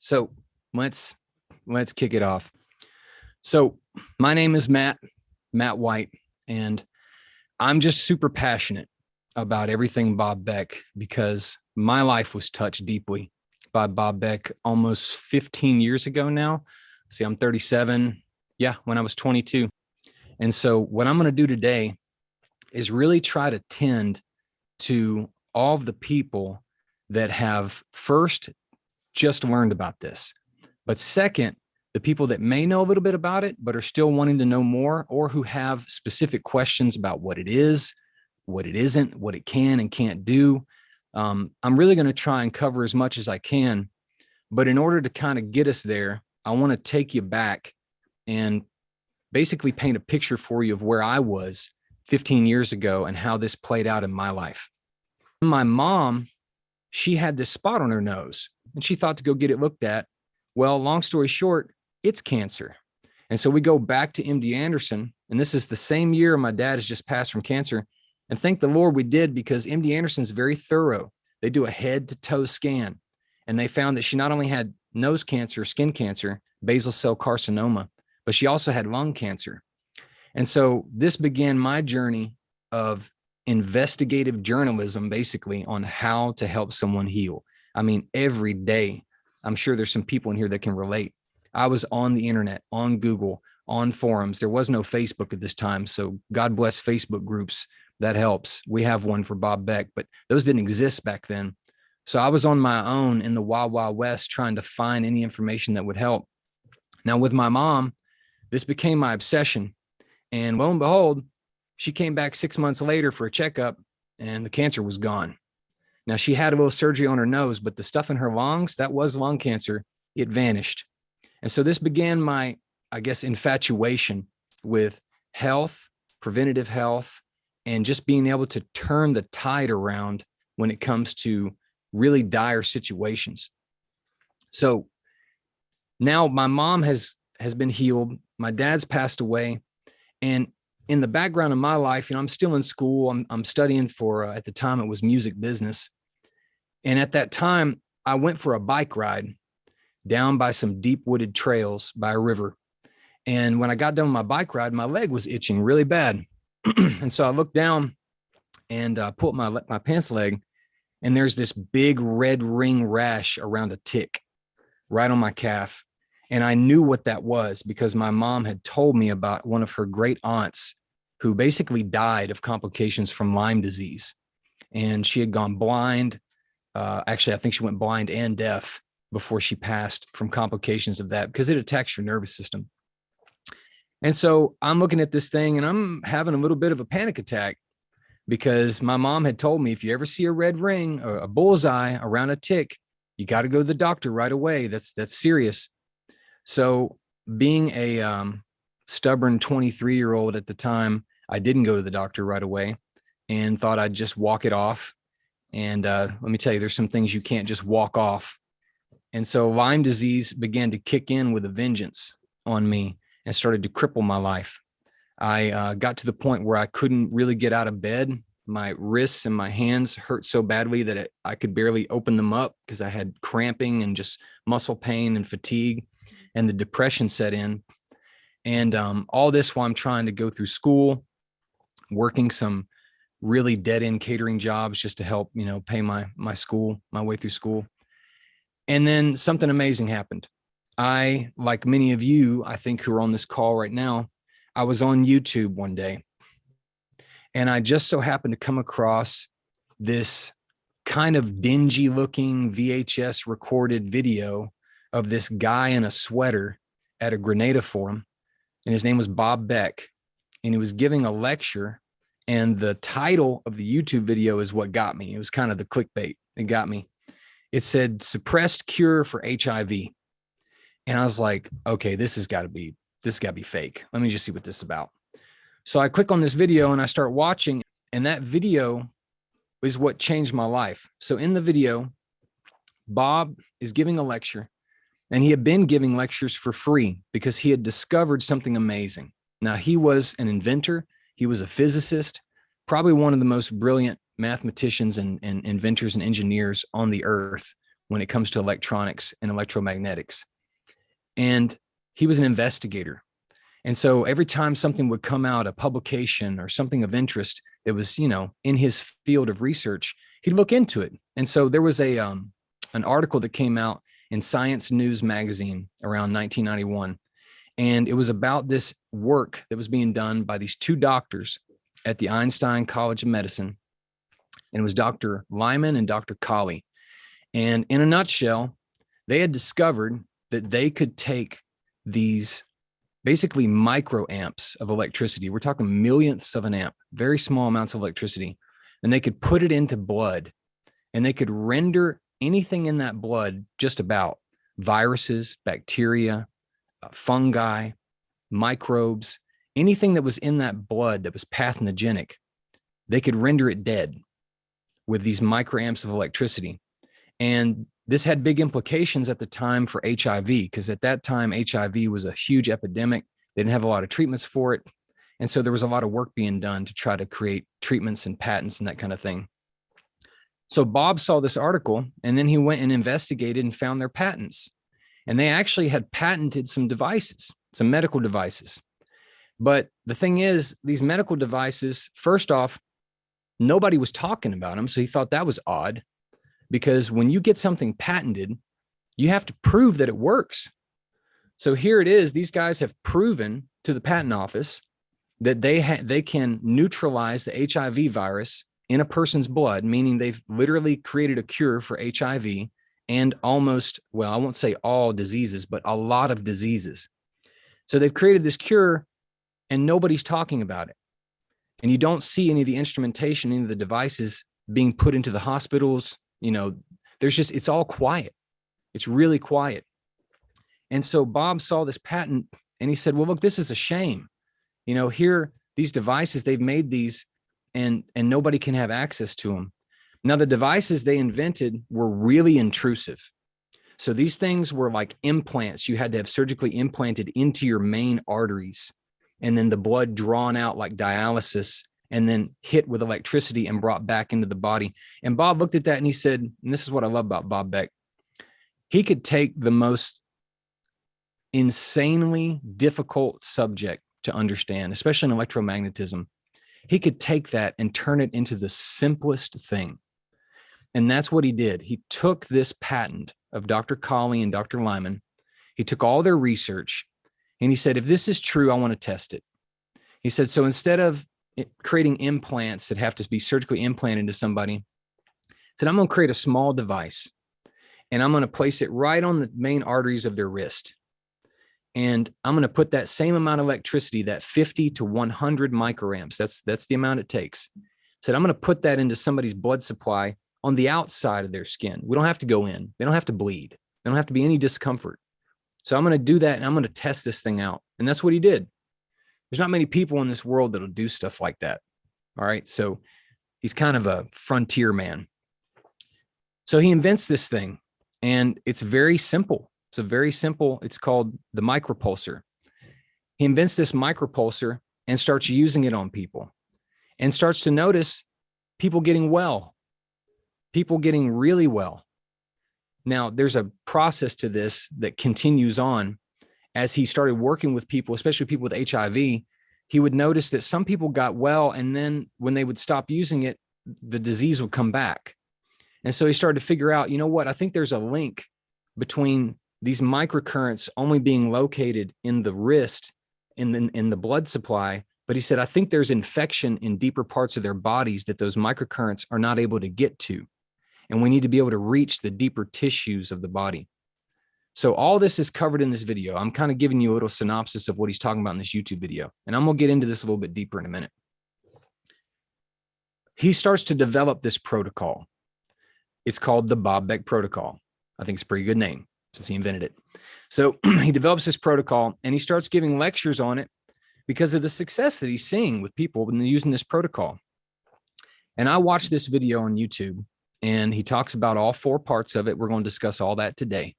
So let's kick it off. So my name is Matt White, and I'm just super passionate about everything Bob Beck because my life was touched deeply by Bob Beck almost 15 years ago now. See, I'm 37. Yeah, when I was 22. And so what I'm going to do today is really try to tend to all of the people that have first just learned about this, but second, the people that may know a little bit about it, but are still wanting to know more, or who have specific questions about what it is, what it isn't, what it can and can't do. I'm really going to try and cover as much as I can, but in order to kind of get us there, I want to take you back and basically paint a picture for you of where I was 15 years ago and how this played out in my life. My mom, she had this spot on her nose and she thought to go get it looked at. Well, long story short, it's cancer. And so we go back to MD Anderson, and this is the same year my dad has just passed from cancer. And thank the Lord we did, because MD Anderson's very thorough. They do a head to toe scan, and they found that she not only had nose cancer, skin cancer, basal cell carcinoma, but she also had lung cancer. And so this began my journey of investigative journalism, basically, on how to help someone heal. I mean, every day, I'm sure there's some people in here that can relate. I was on the internet, on Google, on forums. There was no Facebook at this time. So God bless Facebook groups. That helps. We have one for Bob Beck, but those didn't exist back then. So I was on my own in the Wild Wild West trying to find any information that would help. Now with my mom, this became my obsession. And lo and behold, she came back 6 months later for a checkup and the cancer was gone. Now she had a little surgery on her nose, but the stuff in her lungs, that was lung cancer. It vanished. And so this began my, I guess, infatuation with health, preventative health, and just being able to turn the tide around when it comes to really dire situations. So now my mom has been healed. My dad's passed away. And in the background of my life, I'm still in school. I'm studying for, at the time it was music business. And at that time, I went for a bike ride down by some deep wooded trails by a river. And when I got done with my bike ride, my leg was itching really bad. And so I looked down and pulled my pants leg, and there's this big red ring rash around a tick right on my calf. And I knew what that was because my mom had told me about one of her great aunts who basically died of complications from Lyme disease. And she had gone blind. Actually, I think she went blind and deaf before she passed from complications of that, because it attacks your nervous system. And so I'm looking at this thing and I'm having a little bit of a panic attack, because my mom had told me, if you ever see a red ring or a bullseye around a tick, you got to go to the doctor right away. That's serious. So being a stubborn 23-year-old at the time, I didn't go to the doctor right away and thought I'd just walk it off. And let me tell you, there's some things you can't just walk off. And so Lyme disease began to kick in with a vengeance on me and started to cripple my life. I got to the point where I couldn't really get out of bed. My wrists and my hands hurt so badly that I could barely open them up because I had cramping and just muscle pain and fatigue, and the depression set in. And all this while I'm trying to go through school, working some really dead-end catering jobs just to help, pay my way through school. And then something amazing happened. I, like many of you, I think, who are on this call right now, I was on YouTube one day, and I just so happened to come across this kind of dingy looking VHS recorded video of this guy in a sweater at a Grenada forum. And his name was Bob Beck, and he was giving a lecture. And the title of the YouTube video is what got me. It was kind of the clickbait. It got me. It said suppressed cure for HIV. And I was like, okay, this has got to be fake. Let me just see what this is about. So I click on this video and I start watching, and that video is what changed my life. So in the video, Bob is giving a lecture, and he had been giving lectures for free because he had discovered something amazing. Now, he was an inventor. He was a physicist, probably one of the most brilliant mathematicians and inventors and engineers on the earth when it comes to electronics and electromagnetics. And he was an investigator. And so every time something would come out, a publication or something of interest that was, in his field of research, he'd look into it. And so there was an article that came out in Science News magazine around 1991. And it was about this work that was being done by these two doctors at the Einstein College of Medicine. And it was Dr. Lyman and Dr. Colley. And in a nutshell, they had discovered that they could take these basically microamps of electricity. We're talking millionths of an amp, very small amounts of electricity. And they could put it into blood, and they could render anything in that blood, just about viruses, bacteria, fungi, microbes, anything that was in that blood that was pathogenic, they could render it dead with these microamps of electricity. And this had big implications at the time for HIV, because at that time, HIV was a huge epidemic. They didn't have a lot of treatments for it. And so there was a lot of work being done to try to create treatments and patents and that kind of thing. So Bob saw this article, and then he went and investigated and found their patents. And they actually had patented some devices, some medical devices. But the thing is, these medical devices, first off, nobody was talking about them. So he thought that was odd, because when you get something patented, you have to prove that it works. So here it is. These guys have proven to the patent office that they can neutralize the HIV virus in a person's blood, meaning they've literally created a cure for HIV and almost, well, I won't say all diseases, but a lot of diseases. So they've created this cure and nobody's talking about it. And you don't see any of the instrumentation, any of the devices being put into the hospitals. It's all quiet. It's really quiet. And so Bob saw this patent and he said, well, look, this is a shame. Here, these devices, they've made these and nobody can have access to them. Now, the devices they invented were really intrusive. So these things were like implants. You had to have surgically implanted into your main arteries, and then the blood drawn out like dialysis, and then hit with electricity and brought back into the body. And Bob looked at that and he said, and this is what I love about Bob Beck, he could take the most insanely difficult subject to understand, especially in electromagnetism. He could take that and turn it into the simplest thing. And that's what he did. He took this patent of Dr. Colley and Dr. Lyman. He took all their research and he said, if this is true, I want to test it. He said, so instead of creating implants that have to be surgically implanted into somebody, he said, I'm going to create a small device and I'm going to place it right on the main arteries of their wrist. And I'm going to put that same amount of electricity, that 50 to 100 microamps. That's the amount it takes. He said, I'm going to put that into somebody's blood supply on the outside of their skin. We don't have to go in. They don't have to bleed. They don't have to be any discomfort. So I'm going to do that and I'm going to test this thing out. And that's what he did. There's not many people in this world that'll do stuff like that. All right. So he's kind of a frontier man. So he invents this thing and it's very simple. It's called the micropulsar. He invents this micropulsar and starts using it on people and starts to notice people getting well, people getting really well. Now, there's a process to this that continues on. As he started working with people, especially people with HIV, he would notice that some people got well, and then when they would stop using it, the disease would come back. And so he started to figure out, I think there's a link between these microcurrents only being located in the wrist, in the blood supply. But he said, I think there's infection in deeper parts of their bodies that those microcurrents are not able to get to. And we need to be able to reach the deeper tissues of the body. So all this is covered in this video. I'm kind of giving you a little synopsis of what he's talking about in this YouTube video. And I'm going to get into this a little bit deeper in a minute. He starts to develop this protocol. It's called the Bob Beck Protocol. I think it's a pretty good name since he invented it. So he develops this protocol and he starts giving lectures on it because of the success that he's seeing with people when they're using this protocol. And I watched this video on YouTube and he talks about all 4 parts of it. We're going to discuss all that today.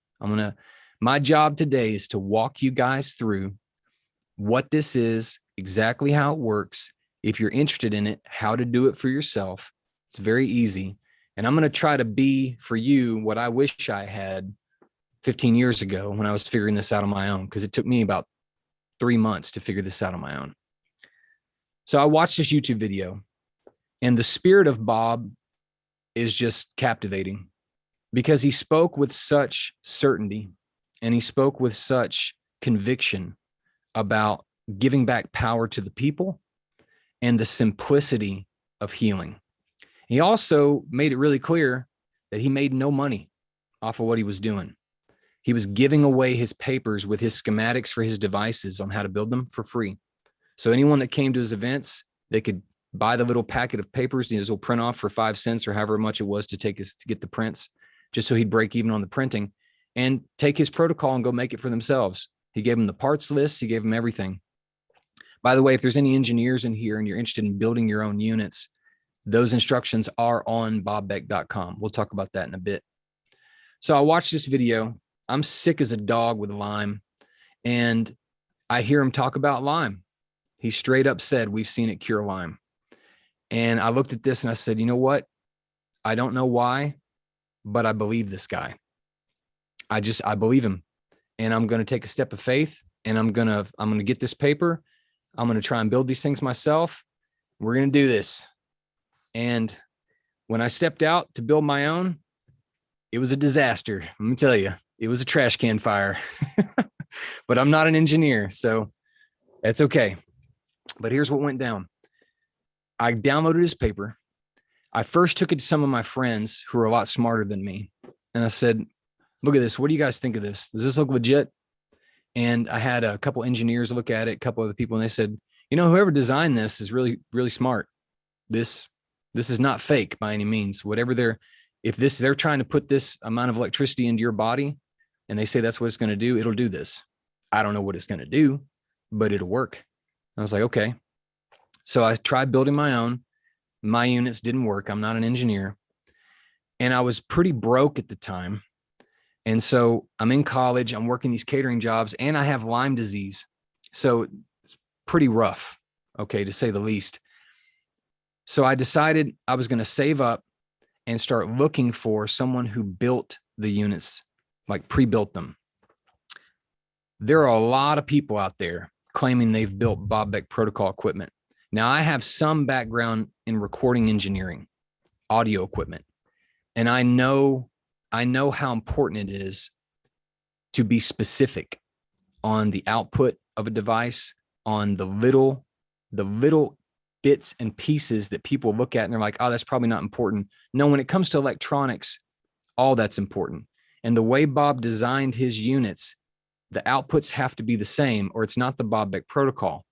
My job today is to walk you guys through what this is, exactly how it works. If you're interested in it, how to do it for yourself. It's very easy. And I'm going to try to be for you what I wish I had 15 years ago when I was figuring this out on my own, because it took me about 3 months to figure this out on my own. So I watched this YouTube video, and the spirit of Bob is just captivating because he spoke with such certainty and he spoke with such conviction about giving back power to the people and the simplicity of healing. He also made it really clear that he made no money off of what he was doing. He was giving away his papers with his schematics for his devices on how to build them for free. So anyone that came to his events, they could buy the little packet of papers, his little print off for 5 cents or however much it was to get the prints, just so he'd break even on the printing, and take his protocol and go make it for themselves. He gave them the parts list. He gave them everything. By the way, if there's any engineers in here and you're interested in building your own units, those instructions are on bobbeck.com. We'll talk about that in a bit. So I watched this video. I'm sick as a dog with Lyme, and I hear him talk about Lyme. He straight up said, we've seen it cure Lyme. And I looked at this and I said, you know what? I don't know why, but I believe this guy. I believe him. And I'm going to take a step of faith, and I'm going to get this paper. I'm going to try and build these things myself. We're going to do this. And when I stepped out to build my own, it was a disaster. Let me tell you, it was a trash can fire. But I'm not an engineer, so that's okay. But here's what went down. I downloaded his paper. I first took it to some of my friends who are a lot smarter than me. And I said, look at this. What do you guys think of this? Does this look legit? And I had a couple engineers look at it, a couple other people, and they said, you know, whoever designed this is really, really smart. This is not fake by any means. They're trying to put this amount of electricity into your body and they say that's what it's going to do, it'll do this. I don't know what it's going to do, but it'll work. I was like, okay. So I tried building my own. My units didn't work. I'm not an engineer. And I was pretty broke at the time. And so I'm in college, I'm working these catering jobs, and I have Lyme disease. So it's pretty rough, okay, to say the least. So I decided I was going to save up and start looking for someone who built the units, like pre-built them. There are a lot of people out there claiming they've built Bob Beck Protocol equipment. Now, I have some background in recording engineering, audio equipment, and I know how important it is to be specific on the output of a device, on the little bits and pieces that people look at and they're like, oh, that's probably not important. No, when it comes to electronics, all that's important. And the way Bob designed his units, the outputs have to be the same, or it's not the Bob Beck protocol.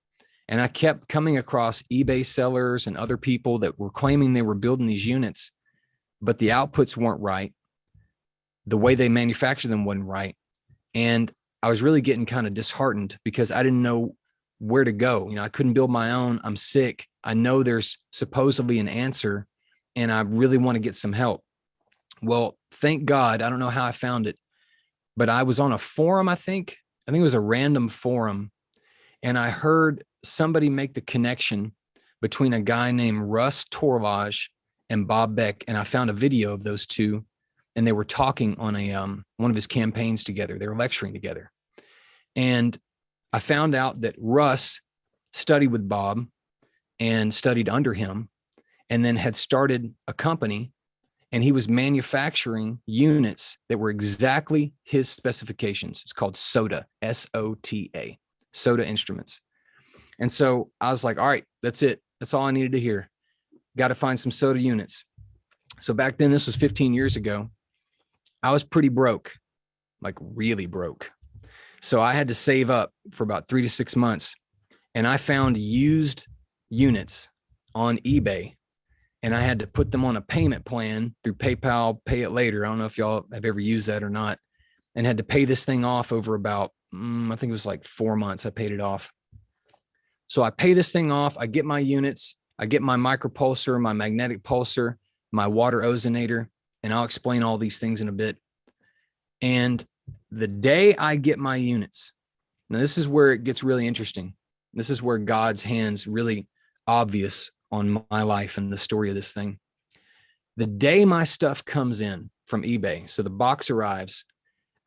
And I kept coming across eBay sellers and other people that were claiming they were building these units, but the outputs weren't right. The way they manufactured them wasn't right. And I was really getting kind of disheartened because I didn't know where to go. You know, I couldn't build my own. I'm sick. I know there's supposedly an answer, and I really want to get some help. Well, thank God. I don't know how I found it, but I was on a forum. I think it was a random forum. And I heard somebody make the connection between a guy named Russ Torlage and Bob Beck. And I found a video of those two, and they were talking on one of his campaigns together. They were lecturing together. And I found out that Russ studied with Bob and studied under him, and then had started a company, and he was manufacturing units that were exactly his specifications. It's called SOTA, SOTA, SOTA Instruments. And so I was like, all right, that's it. That's all I needed to hear. Got to find some SOTA units. So back then, this was 15 years ago, I was pretty broke, like really broke. So I had to save up for about 3 to 6 months, and I found used units on eBay, and I had to put them on a payment plan through PayPal, pay it later. I don't know if y'all have ever used that or not, and had to pay this thing off over about, I think it was like 4 months. I paid it off. So I pay this thing off. I get my units. I get my micropulsar, my magnetic pulsar, my water ozonator, and I'll explain all these things in a bit. And the day I get my units, now this is where it gets really interesting. This is where God's hand's really obvious on my life and the story of this thing. The day my stuff comes in from eBay, so the box arrives,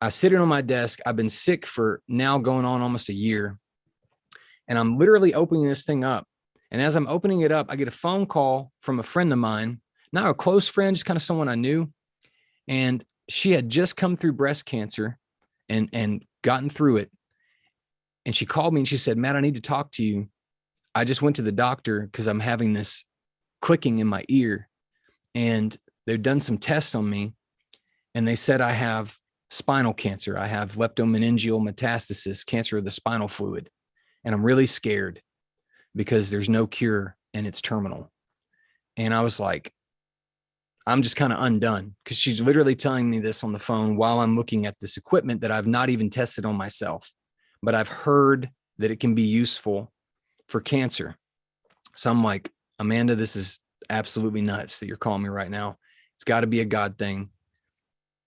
I sit it on my desk. I've been sick for now going on almost a year. And I'm literally opening this thing up. And as I'm opening it up, I get a phone call from a friend of mine, not a close friend, just kind of someone I knew. And she had just come through breast cancer and gotten through it. And she called me and she said, Matt, I need to talk to you. I just went to the doctor because I'm having this clicking in my ear. And they've done some tests on me. And they said I have spinal cancer. I have leptomeningeal metastasis, cancer of the spinal fluid. And I'm really scared because there's no cure and it's terminal. And I was like, I'm just kind of undone because she's literally telling me this on the phone while I'm looking at this equipment that I've not even tested on myself, but I've heard that it can be useful for cancer. So I'm like, Amanda, this is absolutely nuts that you're calling me right now. It's got to be a God thing.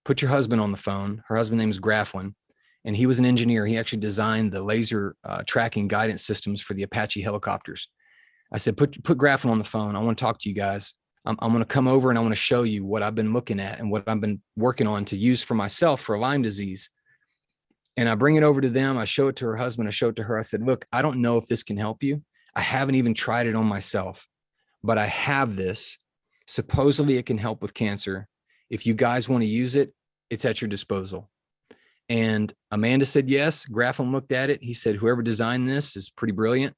Put your husband on the phone. Her husband's name is Graflin, and he was an engineer. He actually designed the laser tracking guidance systems for the Apache helicopters. I said, put Graflin on the phone. I want to talk to you guys. I'm going to come over and I want to show you what I've been looking at and what I've been working on to use for myself for Lyme disease. And I bring it over to them. I show it to her husband. I show it to her. I said, look, I don't know if this can help you. I haven't even tried it on myself, but I have this. Supposedly it can help with cancer. If you guys want to use it, it's at your disposal. And Amanda said, yes. Graflin looked at it. He said, whoever designed this is pretty brilliant.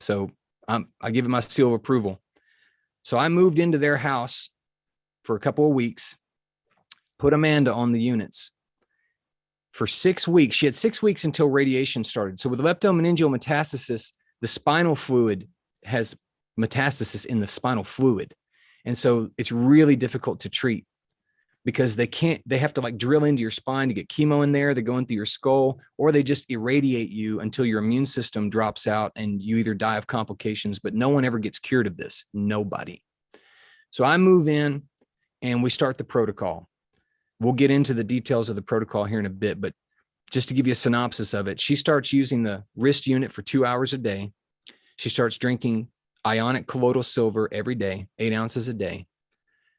So I give it my seal of approval. So I moved into their house for a couple of weeks, put Amanda on the units for 6 weeks. She had 6 weeks until radiation started. So with leptomeningeal metastasis, the spinal fluid has metastasis in the spinal fluid. And so it's really difficult to treat because they have to like drill into your spine to get chemo in there. They go into your skull, or they just irradiate you until your immune system drops out and you either die of complications, but no one ever gets cured of this. Nobody. So I move in and we start the protocol. We'll get into the details of the protocol here in a bit, but just to give you a synopsis of it, she starts using the wrist unit for 2 hours a day. She starts drinking ionic colloidal silver every day, 8 ounces a day.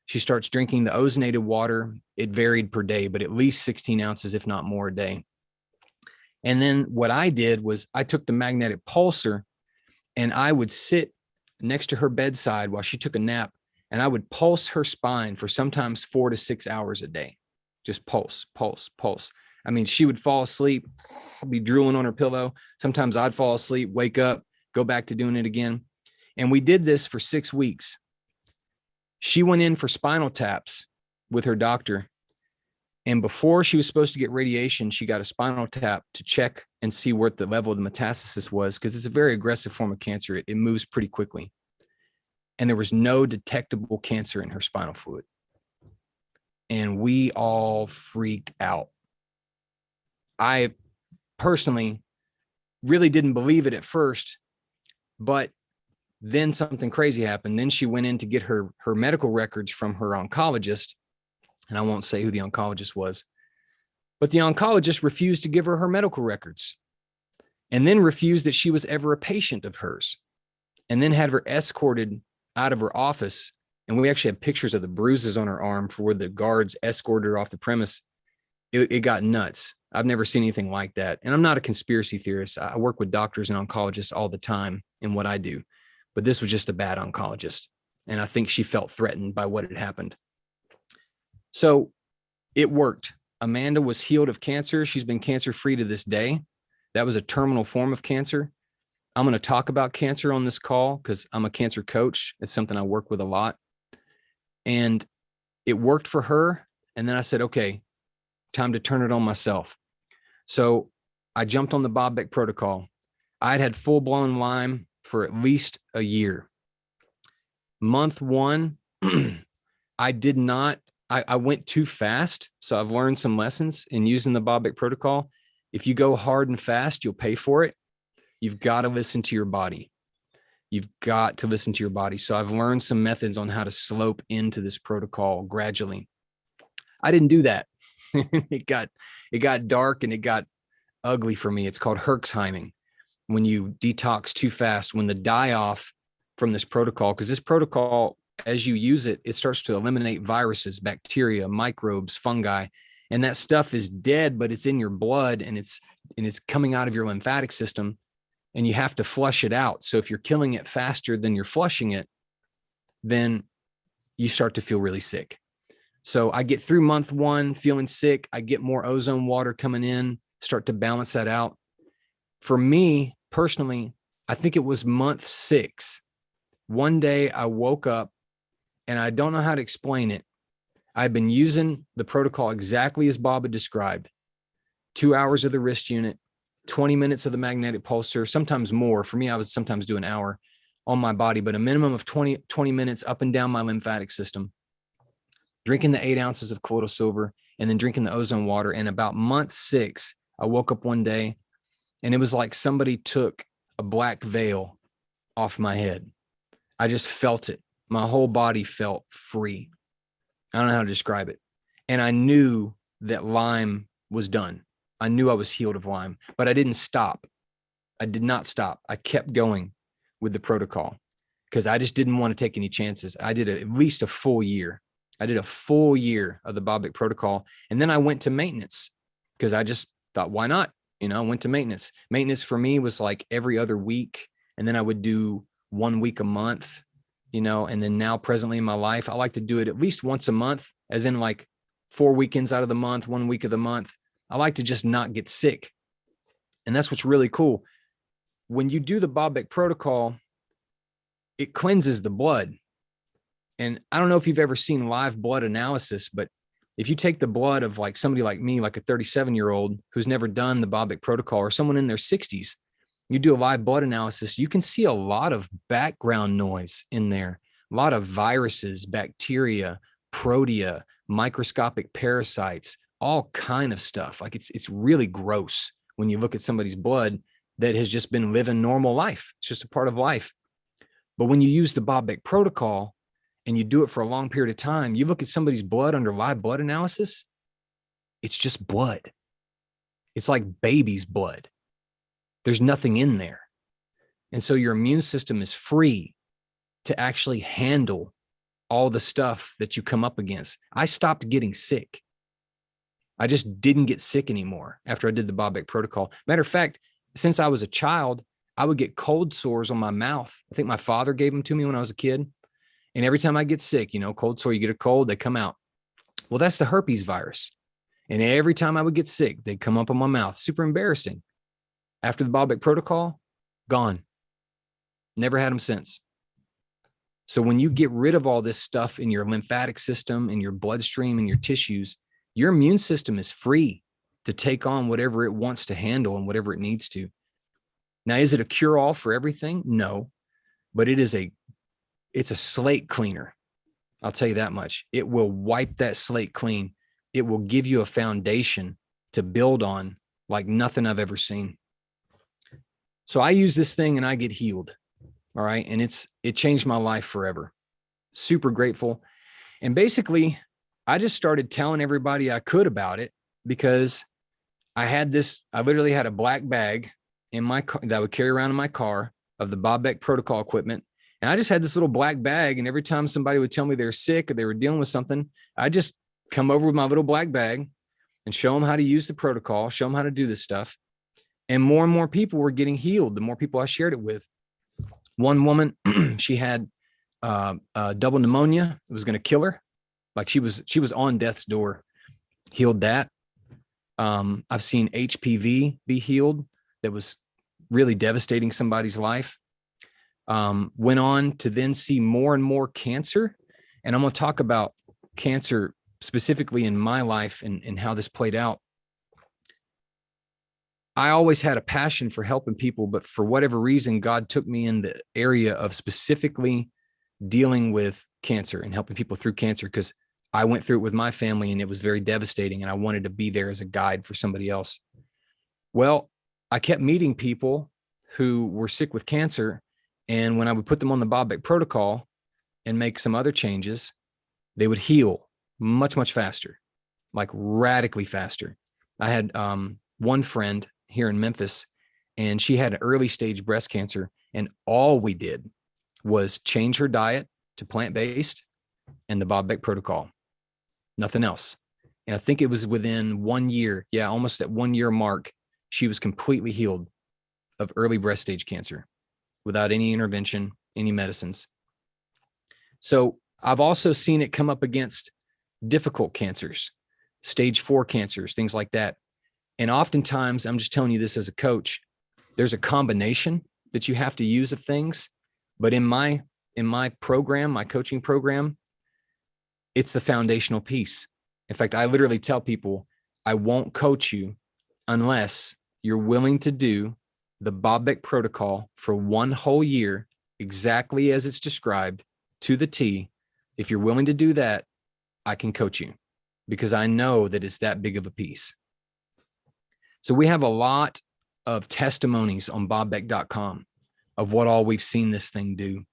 She starts drinking the ozonated water. It varied per day, but at least 16 ounces, if not more a day. And then what I did was I took the magnetic pulsar and I would sit next to her bedside while she took a nap, and I would pulse her spine for sometimes 4 to 6 hours a day. Just pulse, pulse, pulse. I mean, she would fall asleep, be drooling on her pillow. Sometimes I'd fall asleep, wake up, go back to doing it again. And we did this for 6 weeks. She went in for spinal taps with her doctor. And before she was supposed to get radiation, she got a spinal tap to check and see what the level of the metastasis was, because it's a very aggressive form of cancer. It moves pretty quickly. And there was no detectable cancer in her spinal fluid. And we all freaked out. I personally really didn't believe it at first, but then something crazy happened. Then she went in to get her medical records from her oncologist. And I won't say who the oncologist was, but the oncologist refused to give her medical records, and then refused that she was ever a patient of hers, and then had her escorted out of her office. And we actually have pictures of the bruises on her arm for where the guards escorted her off the premise. It got nuts. I've never seen anything like that. And I'm not a conspiracy theorist. I work with doctors and oncologists all the time in what I do, but this was just a bad oncologist. And I think she felt threatened by what had happened. So it worked. Amanda was healed of cancer. She's been cancer-free to this day. That was a terminal form of cancer. I'm going to talk about cancer on this call because I'm a cancer coach. It's something I work with a lot. And it worked for her. And then I said, okay, time to turn it on myself. So I jumped on the Bob Beck protocol. I'd had full-blown Lyme for at least a year. Month one, I went too fast. So I've learned some lessons in using the Bob Beck protocol. If you go hard and fast, you'll pay for it. You've got to listen to your body. You've got to listen to your body. So I've learned some methods on how to slope into this protocol gradually. I didn't do that. It got dark and it got ugly for me. It's called Herxheiming. When you detox too fast, when the die off from this protocol, because this protocol as you use it, it starts to eliminate viruses, bacteria, microbes, fungi, and that stuff is dead, but it's in your blood and it's coming out of your lymphatic system, and you have to flush it out. So if you're killing it faster than you're flushing it, then you start to feel really sick. So I get through month 1 feeling sick. I get more ozone water coming in, start to balance that out. For me personally, I think it was month 6. One day I woke up, and I don't know how to explain it. I've been using the protocol exactly as Bob had described. 2 hours of the wrist unit, 20 minutes of the magnetic pulsar, sometimes more. For me, I would sometimes do an hour on my body, but a minimum of 20 minutes up and down my lymphatic system, drinking the 8 ounces of colloidal silver, and then drinking the ozone water. And about month 6, I woke up one day, and it was like somebody took a black veil off my head. I just felt it. My whole body felt free. I don't know how to describe it. And I knew that Lyme was done. I knew I was healed of Lyme, but I didn't stop. I did not stop. I kept going with the protocol because I just didn't want to take any chances. I did at least a full year. I did a full year of the Bob Beck protocol. And then I went to maintenance because I just thought, why not? I went to maintenance. Maintenance for me was like every other week. And then I would do 1 week a month, and then now presently in my life, I like to do it at least once a month, as in like 4 weekends out of the month, 1 week of the month. I like to just not get sick. And that's what's really cool. When you do the Bob Beck protocol, it cleanses the blood. And I don't know if you've ever seen live blood analysis, but if you take the blood of like somebody like me, like a 37-year-old who's never done the Bob Beck protocol, or someone in their 60s, you do a live blood analysis, you can see a lot of background noise in there, a lot of viruses, bacteria, protea, microscopic parasites, all kind of stuff. Like it's really gross when you look at somebody's blood that has just been living normal life. It's just a part of life. But when you use the Bob Beck protocol and you do it for a long period of time, you look at somebody's blood under live blood analysis, it's just blood. It's like baby's blood. There's nothing in there. And so your immune system is free to actually handle all the stuff that you come up against. I stopped getting sick. I just didn't get sick anymore after I did the Bob Beck protocol. Matter of fact, since I was a child, I would get cold sores on my mouth. I think my father gave them to me when I was a kid. And every time I get sick, cold sore, you get a cold, they come out. Well, that's the herpes virus. And every time I would get sick, they'd come up on my mouth. Super embarrassing. After the Bob Beck protocol, gone. Never had them since. So when you get rid of all this stuff in your lymphatic system, in your bloodstream, in your tissues, your immune system is free to take on whatever it wants to handle and whatever it needs to. Now, is it a cure-all for everything? No, but it's a slate cleaner. I'll tell you that much. It will wipe that slate clean. It will give you a foundation to build on like nothing I've ever seen. So I use this thing and I get healed. All right. And it changed my life forever. Super grateful. And basically, I just started telling everybody I could about it because I literally had a black bag in my car that I would carry around in my car of the Bob Beck protocol equipment. And I just had this little black bag. And every time somebody would tell me they're sick or they were dealing with something, I just come over with my little black bag and show them how to use the protocol, show them how to do this stuff. And more people were getting healed the more people I shared it with. One woman, she had double pneumonia. It was going to kill her. Like she was on death's door. Healed that. I've seen HPV be healed. That was really devastating somebody's life. Went on to then see more and more cancer. And I'm going to talk about cancer specifically in my life and how this played out. I always had a passion for helping people, but for whatever reason, God took me in the area of specifically dealing with cancer and helping people through cancer because I went through it with my family and it was very devastating and I wanted to be there as a guide for somebody else. Well, I kept meeting people who were sick with cancer, and when I would put them on the Bob Beck protocol and make some other changes, they would heal much, much faster, like radically faster. I had one friend here in Memphis, and she had an early stage breast cancer, and all we did was change her diet, to plant-based and the Bob Beck Protocol, nothing else. And I think it was within 1 year. Yeah, almost at 1 year mark, she was completely healed of early breast stage cancer without any intervention, any medicines. So I've also seen it come up against difficult cancers, stage 4 cancers, things like that. And oftentimes, I'm just telling you this as a coach, there's a combination that you have to use of things. But in my program, my coaching program, it's the foundational piece. In fact, I literally tell people, I won't coach you unless you're willing to do the Bob Beck Protocol for 1 whole year, exactly as it's described to the T. If you're willing to do that, I can coach you because I know that it's that big of a piece. So we have a lot of testimonies on bobbeck.com of what all we've seen this thing do.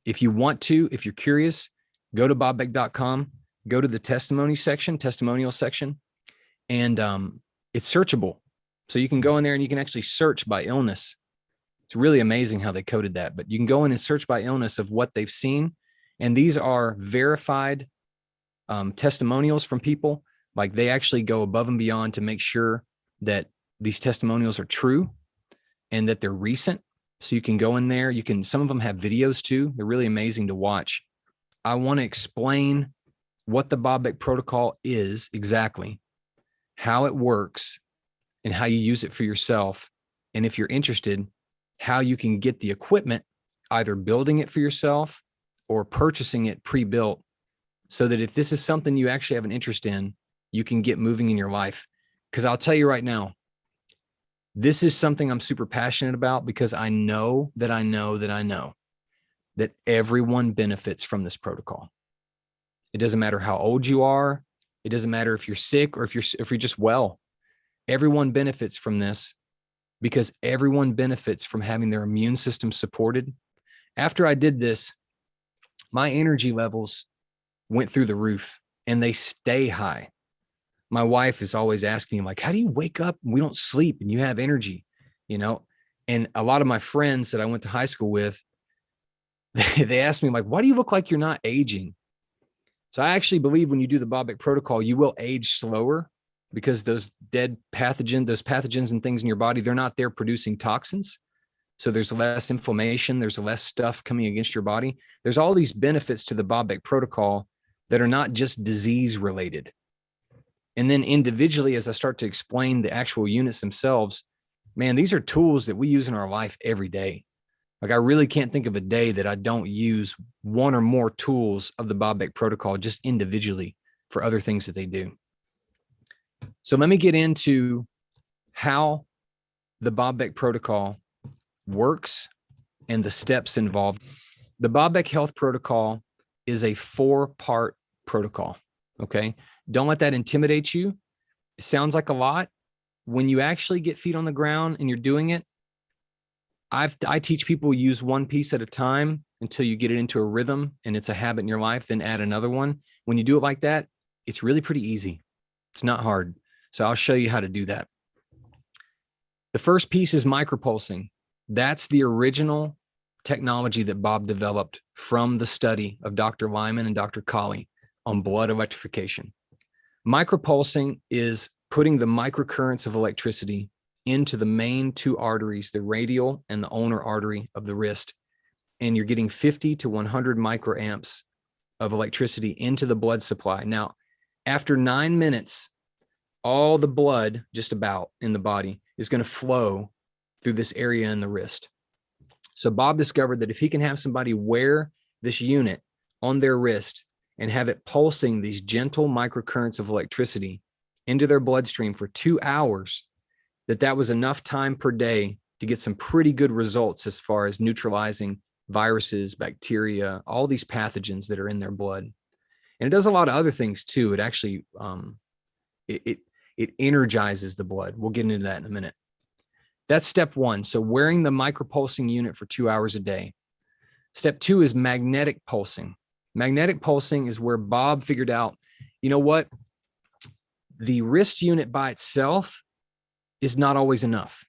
If you want to, if you're curious, go to bobbeck.com, go to the testimonial section, and it's searchable. So you can go in there and you can actually search by illness. It's really amazing how they coded that, but you can go in and search by illness of what they've seen. And these are verified testimonials from people. Like they actually go above and beyond to make sure that these testimonials are true and that they're recent. So you can go in there. Some of them have videos too. They're really amazing to watch. I want to explain what the Bob Beck Protocol is exactly, how it works, and how you use it for yourself. And if you're interested, how you can get the equipment, either building it for yourself or purchasing it pre-built, so that if this is something you actually have an interest in, you can get moving in your life. Because I'll tell you right now, this is something I'm super passionate about because I know that everyone benefits from this protocol. It doesn't matter how old you are. It doesn't matter if you're sick or if you're just well. Everyone benefits from this because everyone benefits from having their immune system supported. After I did this, my energy levels went through the roof and they stay high. My wife is always asking me, like, how do you wake up and we don't sleep and you have energy, And a lot of my friends that I went to high school with, they asked me, like, why do you look like you're not aging? So I actually believe when you do the Bob Beck Protocol, you will age slower because those pathogens and things in your body, they're not there producing toxins. So there's less inflammation. There's less stuff coming against your body. There's all these benefits to the Bob Beck Protocol that are not just disease related. And then individually, as I start to explain the actual units themselves, man, these are tools that we use in our life every day. Like I really can't think of a day that I don't use one or more tools of the Bob Beck Protocol just individually for other things that they do. So let me get into how the Bob Beck Protocol works and the steps involved. The Bob Beck Health Protocol is a 4-part protocol. Okay. Don't let that intimidate you. It sounds like a lot. When you actually get feet on the ground and you're doing it, I teach people use one piece at a time until you get it into a rhythm and it's a habit in your life, then add another one. When you do it like that, it's really pretty easy. It's not hard. So I'll show you how to do that. The first piece is micropulsing. That's the original technology that Bob developed from the study of Dr. Lyman and Dr. Colley on blood electrification. Micropulsing is putting the microcurrents of electricity into the main 2 arteries, the radial and the ulnar artery of the wrist. And you're getting 50 to 100 microamps of electricity into the blood supply. Now, after 9 minutes, all the blood just about in the body is going to flow through this area in the wrist. So Bob discovered that if he can have somebody wear this unit on their wrist and have it pulsing these gentle microcurrents of electricity into their bloodstream for 2 hours, that was enough time per day to get some pretty good results as far as neutralizing viruses, bacteria, all these pathogens that are in their blood. And it does a lot of other things too. It actually, it energizes the blood. We'll get into that in a minute. That's step 1. So wearing the micropulsing unit for 2 hours a day. Step 2 is magnetic pulsing. Magnetic pulsing is where Bob figured out, you know what? The wrist unit by itself is not always enough.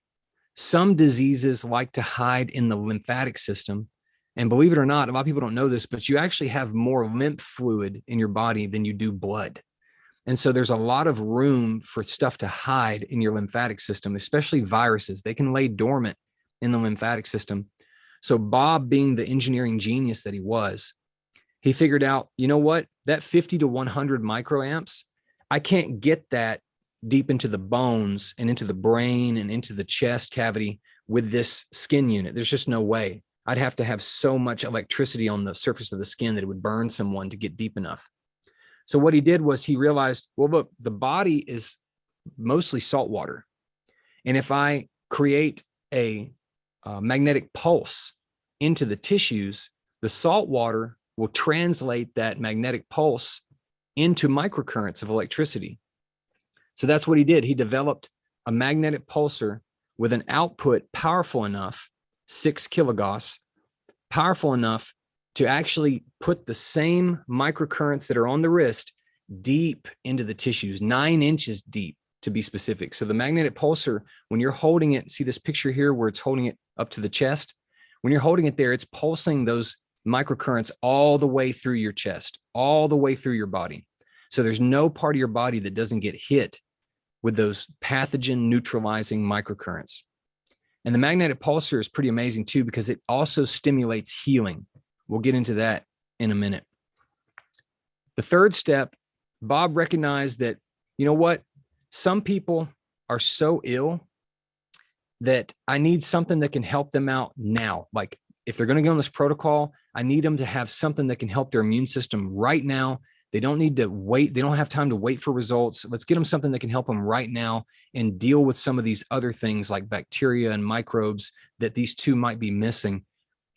Some diseases like to hide in the lymphatic system. And believe it or not, a lot of people don't know this, but you actually have more lymph fluid in your body than you do blood. And so there's a lot of room for stuff to hide in your lymphatic system, especially viruses. They can lay dormant in the lymphatic system. So Bob, being the engineering genius that he was, he figured out, you know what, that 50 to 100 microamps, I can't get that deep into the bones and into the brain and into the chest cavity with this skin unit. There's just no way. I'd have to have so much electricity on the surface of the skin that it would burn someone to get deep enough. So what he did was he realized, well, look, the body is mostly salt water. And if I create a magnetic pulse into the tissues, the salt water will translate that magnetic pulse into microcurrents of electricity. So that's what he did. He developed a magnetic pulsar with an output powerful enough, 6 kilogauss, powerful enough to actually put the same microcurrents that are on the wrist deep into the tissues, 9 inches deep to be specific. So the magnetic pulsar, when you're holding it, see this picture here where it's holding it up to the chest? When you're holding it there, it's pulsing those microcurrents all the way through your chest, all the way through your body. So there's no part of your body that doesn't get hit with those pathogen neutralizing microcurrents. And the magnetic pulsar is pretty amazing too, because it also stimulates healing. We'll get into that in a minute. The third step, Bob recognized that, you know what? Some people are so ill that I need something that can help them out now. Like if they're going to go on this protocol, I need them to have something that can help their immune system right now. They don't need to wait. They don't have time to wait for results. Let's get them something that can help them right now and deal with some of these other things like bacteria and microbes that these two might be missing.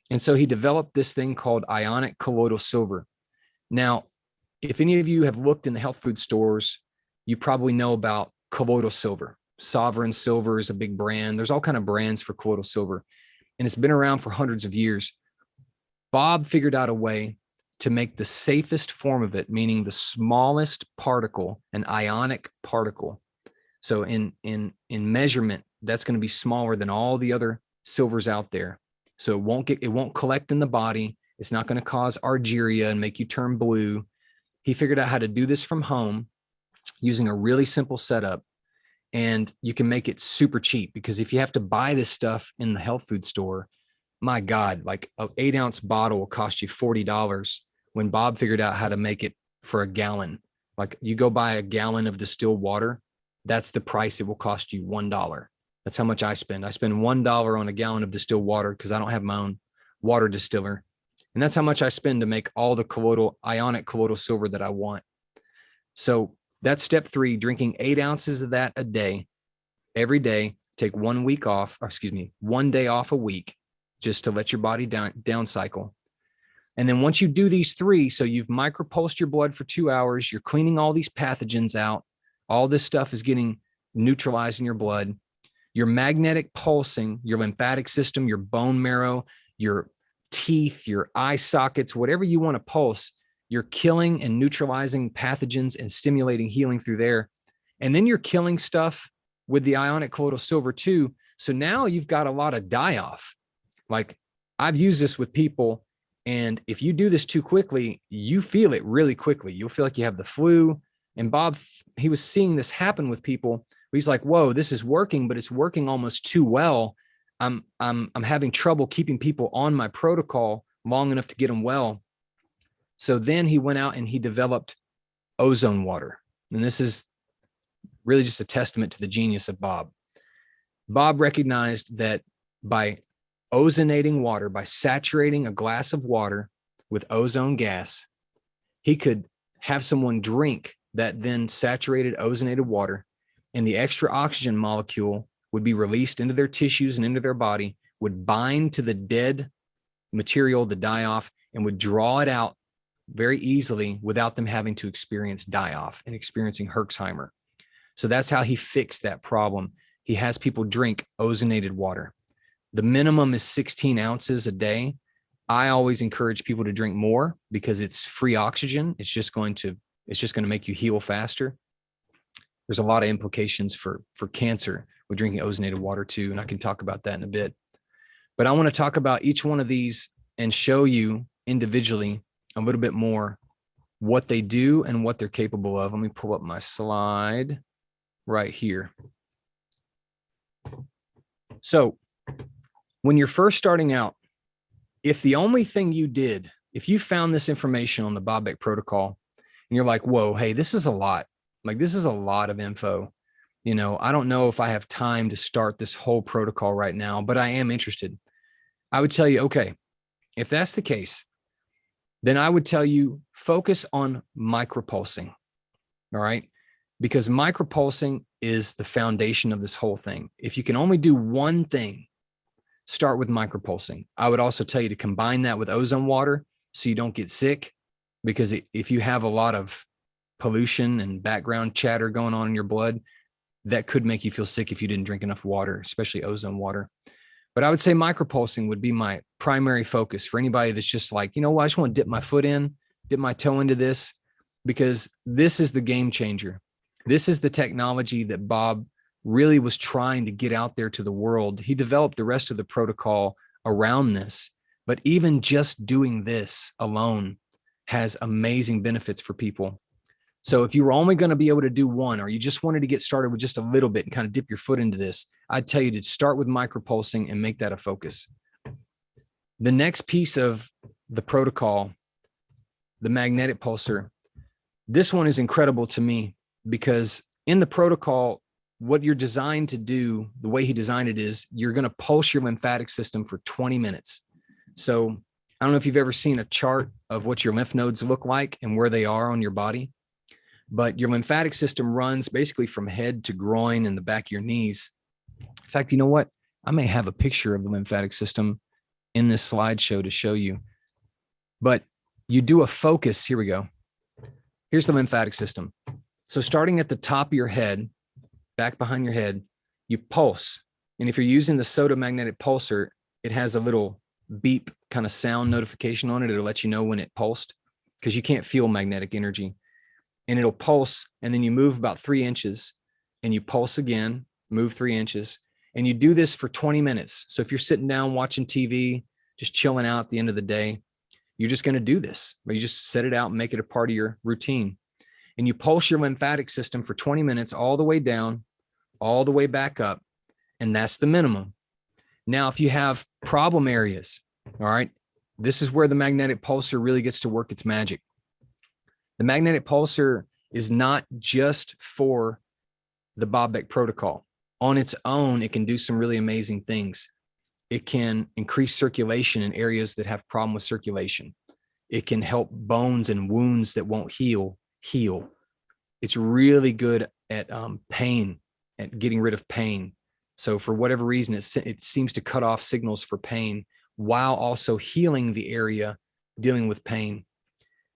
And so he developed this thing called ionic colloidal silver. Now, if any of you have looked in the health food stores, you probably know about colloidal silver. Sovereign Silver is a big brand. There's all kinds of brands for colloidal silver, and it's been around for hundreds of years. Bob figured out a way to make the safest form of it, meaning the smallest particle, an ionic particle. So in measurement, that's going to be smaller than all the other silvers out there. So it won't collect in the body. It's not going to cause argyria and make you turn blue. He figured out how to do this from home using a really simple setup. And you can make it super cheap, because if you have to buy this stuff in the health food store, my God, like an 8-ounce bottle will cost you $40, when Bob figured out how to make it for a gallon. Like you go buy a gallon of distilled water, that's the price it will cost you, $1. That's how much I spend. I spend $1 on a gallon of distilled water because I don't have my own water distiller. And that's how much I spend to make all the ionic colloidal silver that I want. So that's step 3, drinking 8 ounces of that a day, every day. Take 1 week off, or 1 day off a week, just to let your body down cycle. And then once you do these 3, so you've micropulsed your blood for 2 hours, you're cleaning all these pathogens out, all this stuff is getting neutralized in your blood. You're magnetic pulsing your lymphatic system, your bone marrow, your teeth, your eye sockets, whatever you want to pulse, you're killing and neutralizing pathogens and stimulating healing through there. And then you're killing stuff with the ionic colloidal silver too. So now you've got a lot of die-off. Like I've used this with people, and if you do this too quickly, you feel it really quickly. You'll feel like you have the flu. And Bob, he was seeing this happen with people. He's like, whoa, this is working, but it's working almost too well. I'm having trouble keeping people on my protocol long enough to get them well. So then he went out and he developed ozone water. And this is really just a testament to the genius of Bob. Bob recognized that by ozonating water, by saturating a glass of water with ozone gas, he could have someone drink that then saturated ozonated water, and the extra oxygen molecule would be released into their tissues and into their body, would bind to the dead material, the die-off, and would draw it out very easily without them having to experience die-off and experiencing Herxheimer. So that's how he fixed that problem. He has people drink ozonated water. The minimum is 16 ounces a day. I always encourage people to drink more because it's free oxygen. It's just going to make you heal faster. There's a lot of implications for cancer with drinking ozonated water too, and I can talk about that in a bit. But I want to talk about each one of these and show you individually a little bit more what they do and what they're capable of. Let me pull up my slide right here. So when you're first starting out, if the only thing you did, if you found this information on the Bob Beck protocol and you're like, whoa, hey, this is a lot. Like, this is a lot of info. You know, I don't know if I have time to start this whole protocol right now, but I am interested. I would tell you, okay, if that's the case, then I would tell you focus on micropulsing. All right. Because micropulsing is the foundation of this whole thing. If you can only do one thing, start with micropulsing. I would also tell you to combine that with ozone water so you don't get sick, because if you have a lot of pollution and background chatter going on in your blood, that could make you feel sick if you didn't drink enough water, especially ozone water. But I would say micropulsing would be my primary focus for anybody that's just like, you know what, I just want to dip my foot in, dip my toe into this, because this is the game changer. This is the technology that Bob really was trying to get out there to the world. He developed the rest of the protocol around this, but even just doing this alone has amazing benefits for people. So if you were only going to be able to do one, or you just wanted to get started with just a little bit and kind of dip your foot into this, I'd tell you to start with micropulsing and make that a focus. The next piece of the protocol, the magnetic pulsar, this one is incredible to me, because in the protocol, what you're designed to do, the way he designed it, is you're going to pulse your lymphatic system for 20 minutes. So I don't know if you've ever seen a chart of what your lymph nodes look like and where they are on your body, but your lymphatic system runs basically from head to groin and the back of your knees. In fact, you know what? I may have a picture of the lymphatic system in this slideshow to show you, but you do a focus. Here we go. Here's the lymphatic system. So starting at the top of your head, back behind your head, you pulse. And if you're using the SOTA magnetic pulsar, it has a little beep kind of sound notification on it. It'll let you know when it pulsed, because you can't feel magnetic energy. And it'll pulse, and then you move about 3 inches, and you pulse again, move 3 inches, and you do this for 20 minutes. So if you're sitting down watching TV, just chilling out at the end of the day, you're just going to do this, or you just set it out and make it a part of your routine. And you pulse your lymphatic system for 20 minutes, all the way down, all the way back up. And that's the minimum. Now, if you have problem areas, all right, this is where the magnetic pulsar really gets to work its magic. The magnetic pulsar is not just for the Bob Beck protocol. On its own, it can do some really amazing things. It can increase circulation in areas that have problem with circulation. It can help bones and wounds that won't heal. It's really good at pain, at getting rid of pain. So for whatever reason, it seems to cut off signals for pain while also healing the area dealing with pain.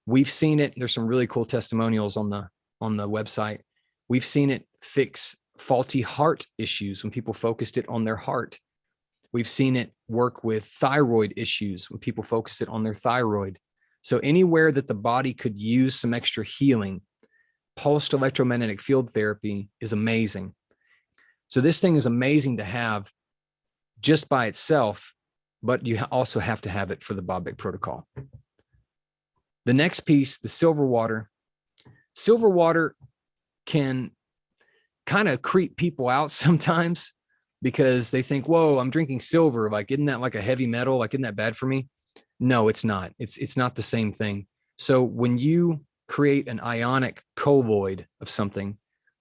We've seen it. There's some really cool testimonials on the website. We've seen it fix faulty heart issues when people focused it on their heart. We've seen it work with thyroid issues when people focus it on their thyroid. So anywhere that the body could use some extra healing, pulsed electromagnetic field therapy is amazing. So this thing is amazing to have just by itself, but you also have to have it for the Bob Beck protocol. The next piece, the silver water. Silver water can kind of creep people out sometimes, because they think, whoa, I'm drinking silver. Like, isn't that like a heavy metal? Like, isn't that bad for me? No, it's not. It's not the same thing. So when you create an ionic colloid of something,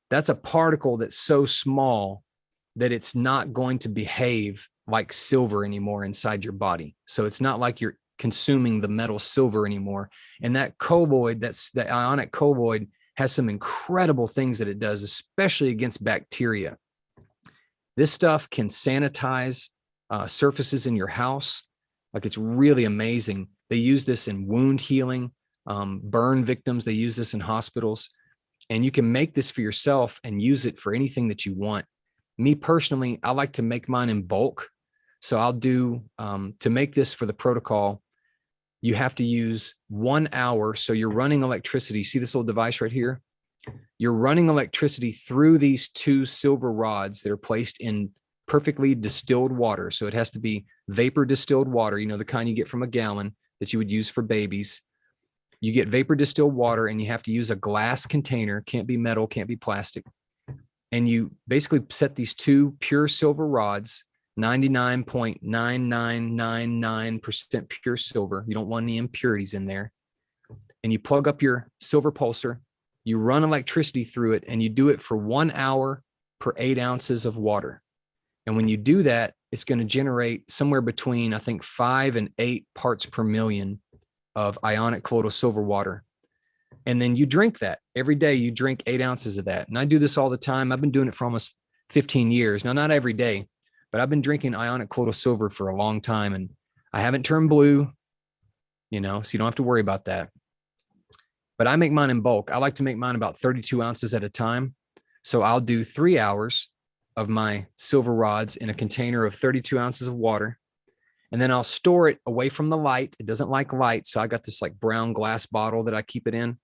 that's a particle that's so small that it's not going to behave like silver anymore inside your body. So it's not like you're consuming the metal silver anymore. And that colloid, that ionic colloid, has some incredible things that it does, especially against bacteria. This stuff can sanitize surfaces in your house. Like, it's really amazing. They use this in wound healing, burn victims. They use this in hospitals. And you can make this for yourself and use it for anything that you want. Me personally, I like to make mine in bulk. So I'll do, to make this for the protocol, you have to use 1 hour. So you're running electricity. See this little device right here? You're running electricity through these 2 silver rods that are placed in perfectly distilled water. So it has to be vapor distilled water, the kind you get from a gallon that you would use for babies. You get vapor distilled water, and you have to use a glass container. Can't be metal, can't be plastic. And you basically set these 2 pure silver rods, 99.9999% pure silver. You don't want any impurities in there. And you plug up your silver pulsar, you run electricity through it, and you do it for 1 hour per 8 ounces of water. And when you do that, it's going to generate somewhere between, I think, 5 and 8 parts per million of ionic colloidal silver water. And then you drink that every day. You drink 8 ounces of that. And I do this all the time. I've been doing it for almost 15 years. Now, not every day, but I've been drinking ionic colloidal silver for a long time, and I haven't turned blue, so you don't have to worry about that. But I make mine in bulk. I like to make mine about 32 ounces at a time. So I'll do 3 hours of my silver rods in a container of 32 ounces of water. And then I'll store it away from the light. It doesn't like light. So I got this like brown glass bottle that I keep it in,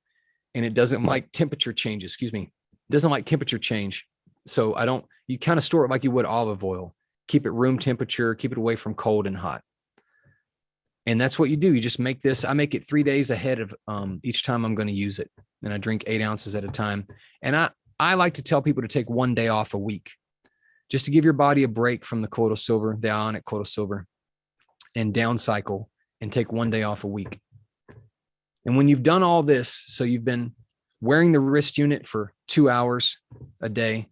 and it doesn't like temperature changes. It doesn't like temperature change. So you kind of store it like you would olive oil. Keep it room temperature, keep it away from cold and hot. And that's what you do. You just make this. I make it 3 days ahead of each time I'm going to use it. And I drink 8 ounces at a time. And I like to tell people to take 1 day off a week, just to give your body a break from the colloidal silver, the ionic colloidal silver, and down cycle, and take 1 day off a week. And when you've done all this, so you've been wearing the wrist unit for 2 hours a day.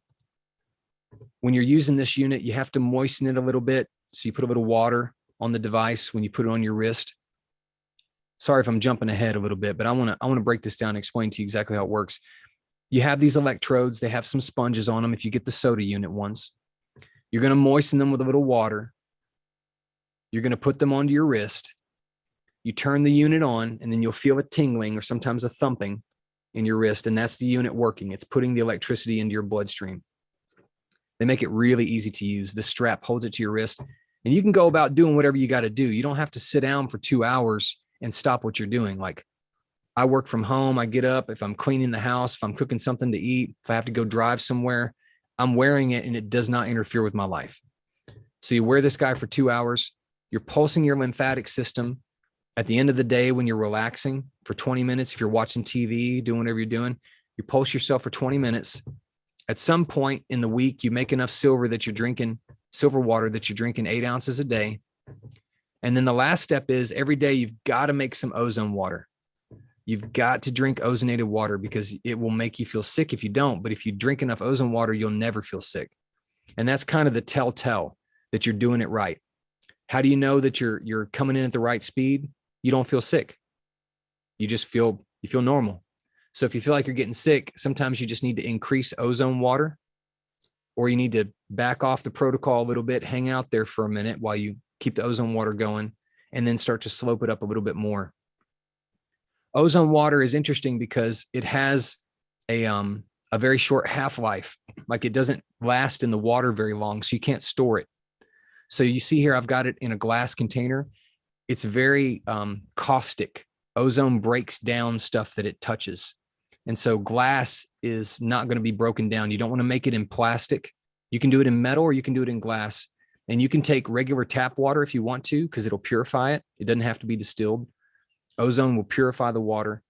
When you're using this unit, you have to moisten it a little bit. So you put a little water on the device when you put it on your wrist. Sorry if I'm jumping ahead a little bit, but I want to break this down and explain to you exactly how it works. You have these electrodes. They have some sponges on them. If you get the soda unit ones, you're going to moisten them with a little water. You're going to put them onto your wrist. You turn the unit on, and then you'll feel a tingling or sometimes a thumping in your wrist. And that's the unit working. It's putting the electricity into your bloodstream. They make it really easy to use. The strap holds it to your wrist, and you can go about doing whatever you got to do. You don't have to sit down for 2 hours and stop what you're doing. Like, I work from home. I get up. If I'm cleaning the house, if I'm cooking something to eat, if I have to go drive somewhere, I'm wearing it, and it does not interfere with my life. So you wear this guy for 2 hours. You're pulsing your lymphatic system. At the end of the day, when you're relaxing for 20 minutes, if you're watching TV, doing whatever you're doing, you pulse yourself for 20 minutes. At some point in the week, you make enough silver water that you're drinking 8 ounces a day. And then the last step is every day you've got to make some ozone water. You've got to drink ozonated water because it will make you feel sick if you don't. But if you drink enough ozone water, you'll never feel sick. And that's kind of the telltale that you're doing it right. How do you know that you're coming in at the right speed? You don't feel sick. You feel normal. So if you feel like you're getting sick, sometimes you just need to increase ozone water, or you need to back off the protocol a little bit, hang out there for a minute while you keep the ozone water going, and then start to slope it up a little bit more. Ozone water is interesting because it has a very short half-life. Like, it doesn't last in the water very long, so you can't store it. So you see here, I've got it in a glass container. It's very caustic. Ozone breaks down stuff that it touches. And so glass is not going to be broken down. You don't want to make it in plastic. You can do it in metal, or you can do it in glass. And you can take regular tap water if you want to, because it'll purify it. It doesn't have to be distilled. Ozone will purify the water.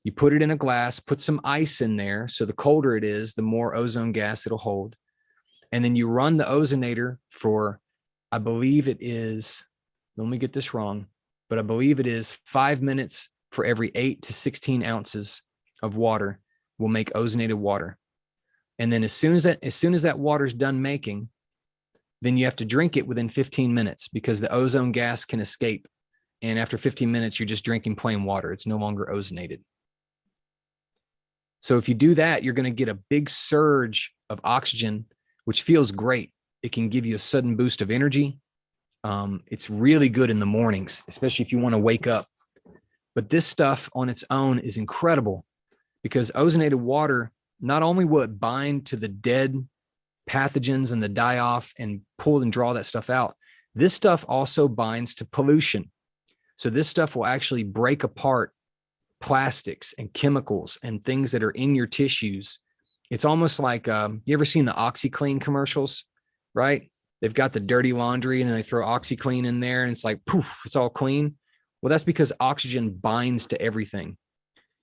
You put it in a glass, put some ice in there. So the colder it is, the more ozone gas it'll hold. And then you run the ozonator for, I believe it is, let me get this wrong, but I believe it is 5 minutes for every 8 to 16 ounces of water will make ozonated water. And then as soon as that water's done making, then you have to drink it within 15 minutes because the ozone gas can escape. And after 15 minutes, you're just drinking plain water. It's no longer ozonated. So if you do that, you're going to get a big surge of oxygen, which feels great. It can give you a sudden boost of energy. It's really good in the mornings, especially if you want to wake up. But this stuff on its own is incredible because ozonated water, not only will it bind to the dead pathogens and the die-off and pull and draw that stuff out, this stuff also binds to pollution. So this stuff will actually break apart plastics and chemicals and things that are in your tissues. It's almost like, you ever seen the OxyClean commercials, right? they've got the dirty laundry and then they throw OxyClean in there and it's like, poof, it's all clean. Well, that's because oxygen binds to everything.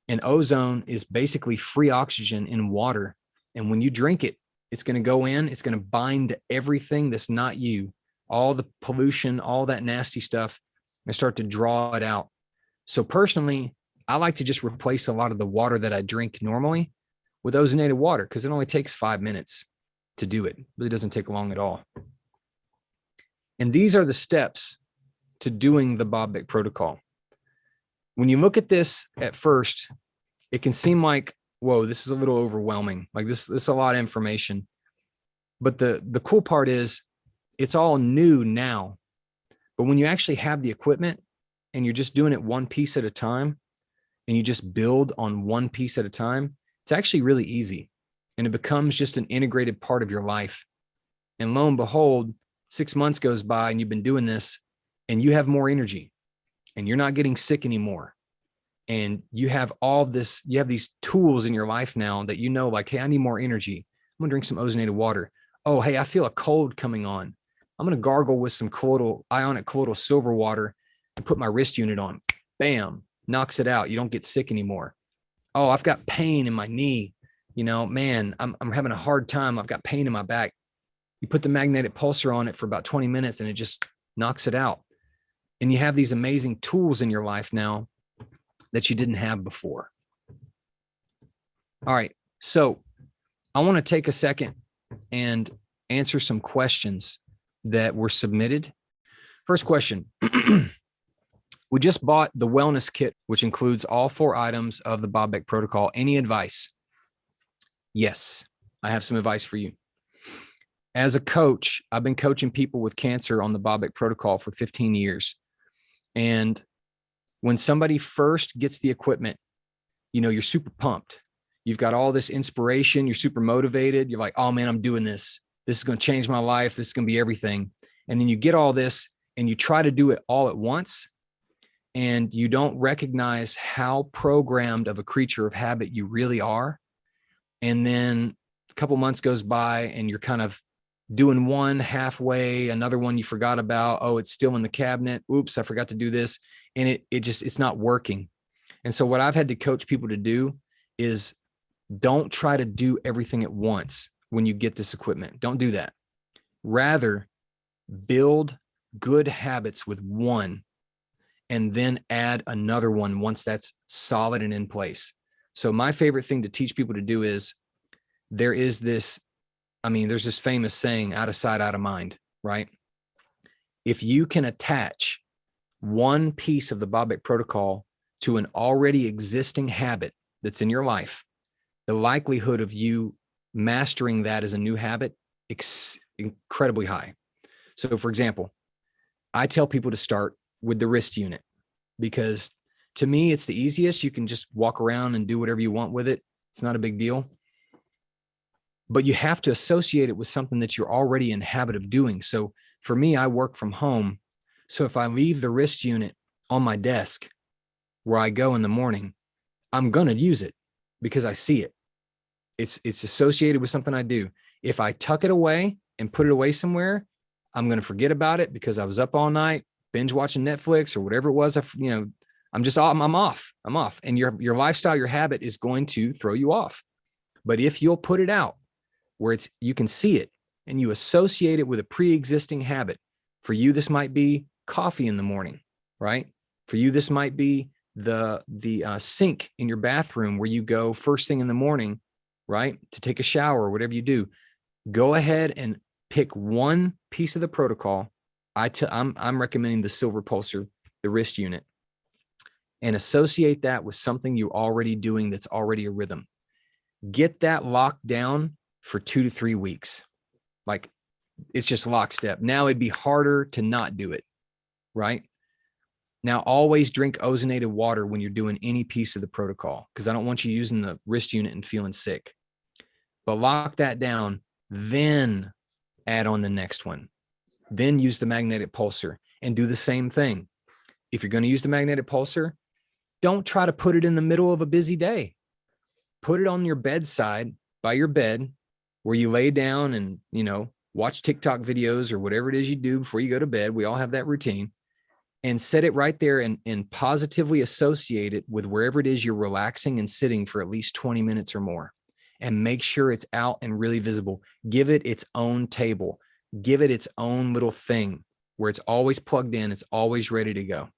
And ozone is basically free oxygen in water. And when you drink it, it's going to go in, it's going to bind to everything that's not you, all the pollution, all that nasty stuff, and start to draw it out. So personally, I like to just replace a lot of the water that I drink normally with ozonated water because it only takes 5 minutes to do it. It really doesn't take long at all. And these are the steps to doing the Bob Beck protocol. When you look at this at first, it can seem like, whoa, this is a little overwhelming. Like this is a lot of information. But the cool part is it's all new now. But when you actually have the equipment and you're just doing it one piece at a time and you just build on one piece at a time, it's actually really easy. And it becomes just an integrated part of your life. And lo and behold, 6 months goes by and you've been doing this and you have more energy and you're not getting sick anymore. And you have all this, you have these tools in your life now that you know, like, hey, I need more energy. I'm gonna drink some ozonated water. Oh, hey, I feel a cold coming on. I'm gonna gargle with some ionic colloidal silver water and put my wrist unit on. Bam, knocks it out. You don't get sick anymore. Oh, I've got pain in my knee. You know, man, I'm having a hard time. I've got pain in my back. You put the magnetic pulsar on it for about 20 minutes and it just knocks it out. And you have these amazing tools in your life now that you didn't have before. All right, so I want to take a second and answer some questions that were submitted. First question. We just bought the wellness kit, which includes all 4 items of the Bob Beck protocol. Any advice? Yes, I have some advice for you. As a coach, I've been coaching people with cancer on the Bob Beck protocol for 15 years. And when somebody first gets the equipment, you know, you're super pumped. You've got all this inspiration. You're super motivated. You're like, oh man, I'm doing this. This is going to change my life. This is going to be everything. And then you get all this and you try to do it all at once. And you don't recognize how programmed of a creature of habit you really are. And then a couple months goes by and you're kind of doing one halfway, another one you forgot about. Oh, it's still in the cabinet. Oops, I forgot to do this. And it's not working. And so what I've had to coach people to do is don't try to do everything at once when you get this equipment. Don't do that. Rather, build good habits with one and then add another one once that's solid and in place. So my favorite thing to teach people to do is there's this famous saying, out of sight, out of mind, right? If you can attach one piece of the Bob Beck protocol to an already existing habit that's in your life, the likelihood of you mastering that as a new habit is incredibly high. So for example, I tell people to start with the wrist unit because to me, it's the easiest. You can just walk around and do whatever you want with it. It's not a big deal. But you have to associate it with something that you're already in habit of doing. So for me, I work from home. So if I leave the wrist unit on my desk where I go in the morning, I'm going to use it because I see it. It's associated with something I do. If I tuck it away and put it away somewhere, I'm going to forget about it because I was up all night, binge watching Netflix or whatever it was. I'm off. And your lifestyle, your habit is going to throw you off. But if you'll put it out where you can see it and you associate it with a pre-existing habit, for you, this might be coffee in the morning, right? For you, this might be the sink in your bathroom where you go first thing in the morning, right? To take a shower or whatever you do. Go ahead and pick one piece of the protocol. I'm recommending the silver pulsar, the wrist unit, and associate that with something you're already doing that's already a rhythm. Get that locked down for 2 to 3 weeks. Like it's just lockstep. Now it'd be harder to not do it, right? Now always drink ozonated water when you're doing any piece of the protocol because I don't want you using the wrist unit and feeling sick. But lock that down, then add on the next one. Then use the magnetic pulsar and do the same thing. If you're going to use the magnetic pulsar, don't try to put it in the middle of a busy day. Put it on your bedside by your bed where you lay down and, watch TikTok videos or whatever it is you do before you go to bed. We all have that routine, and set it right there and positively associate it with wherever it is you're relaxing and sitting for at least 20 minutes or more, and make sure it's out and really visible. Give it its own table, give it its own little thing where it's always plugged in. It's always ready to go.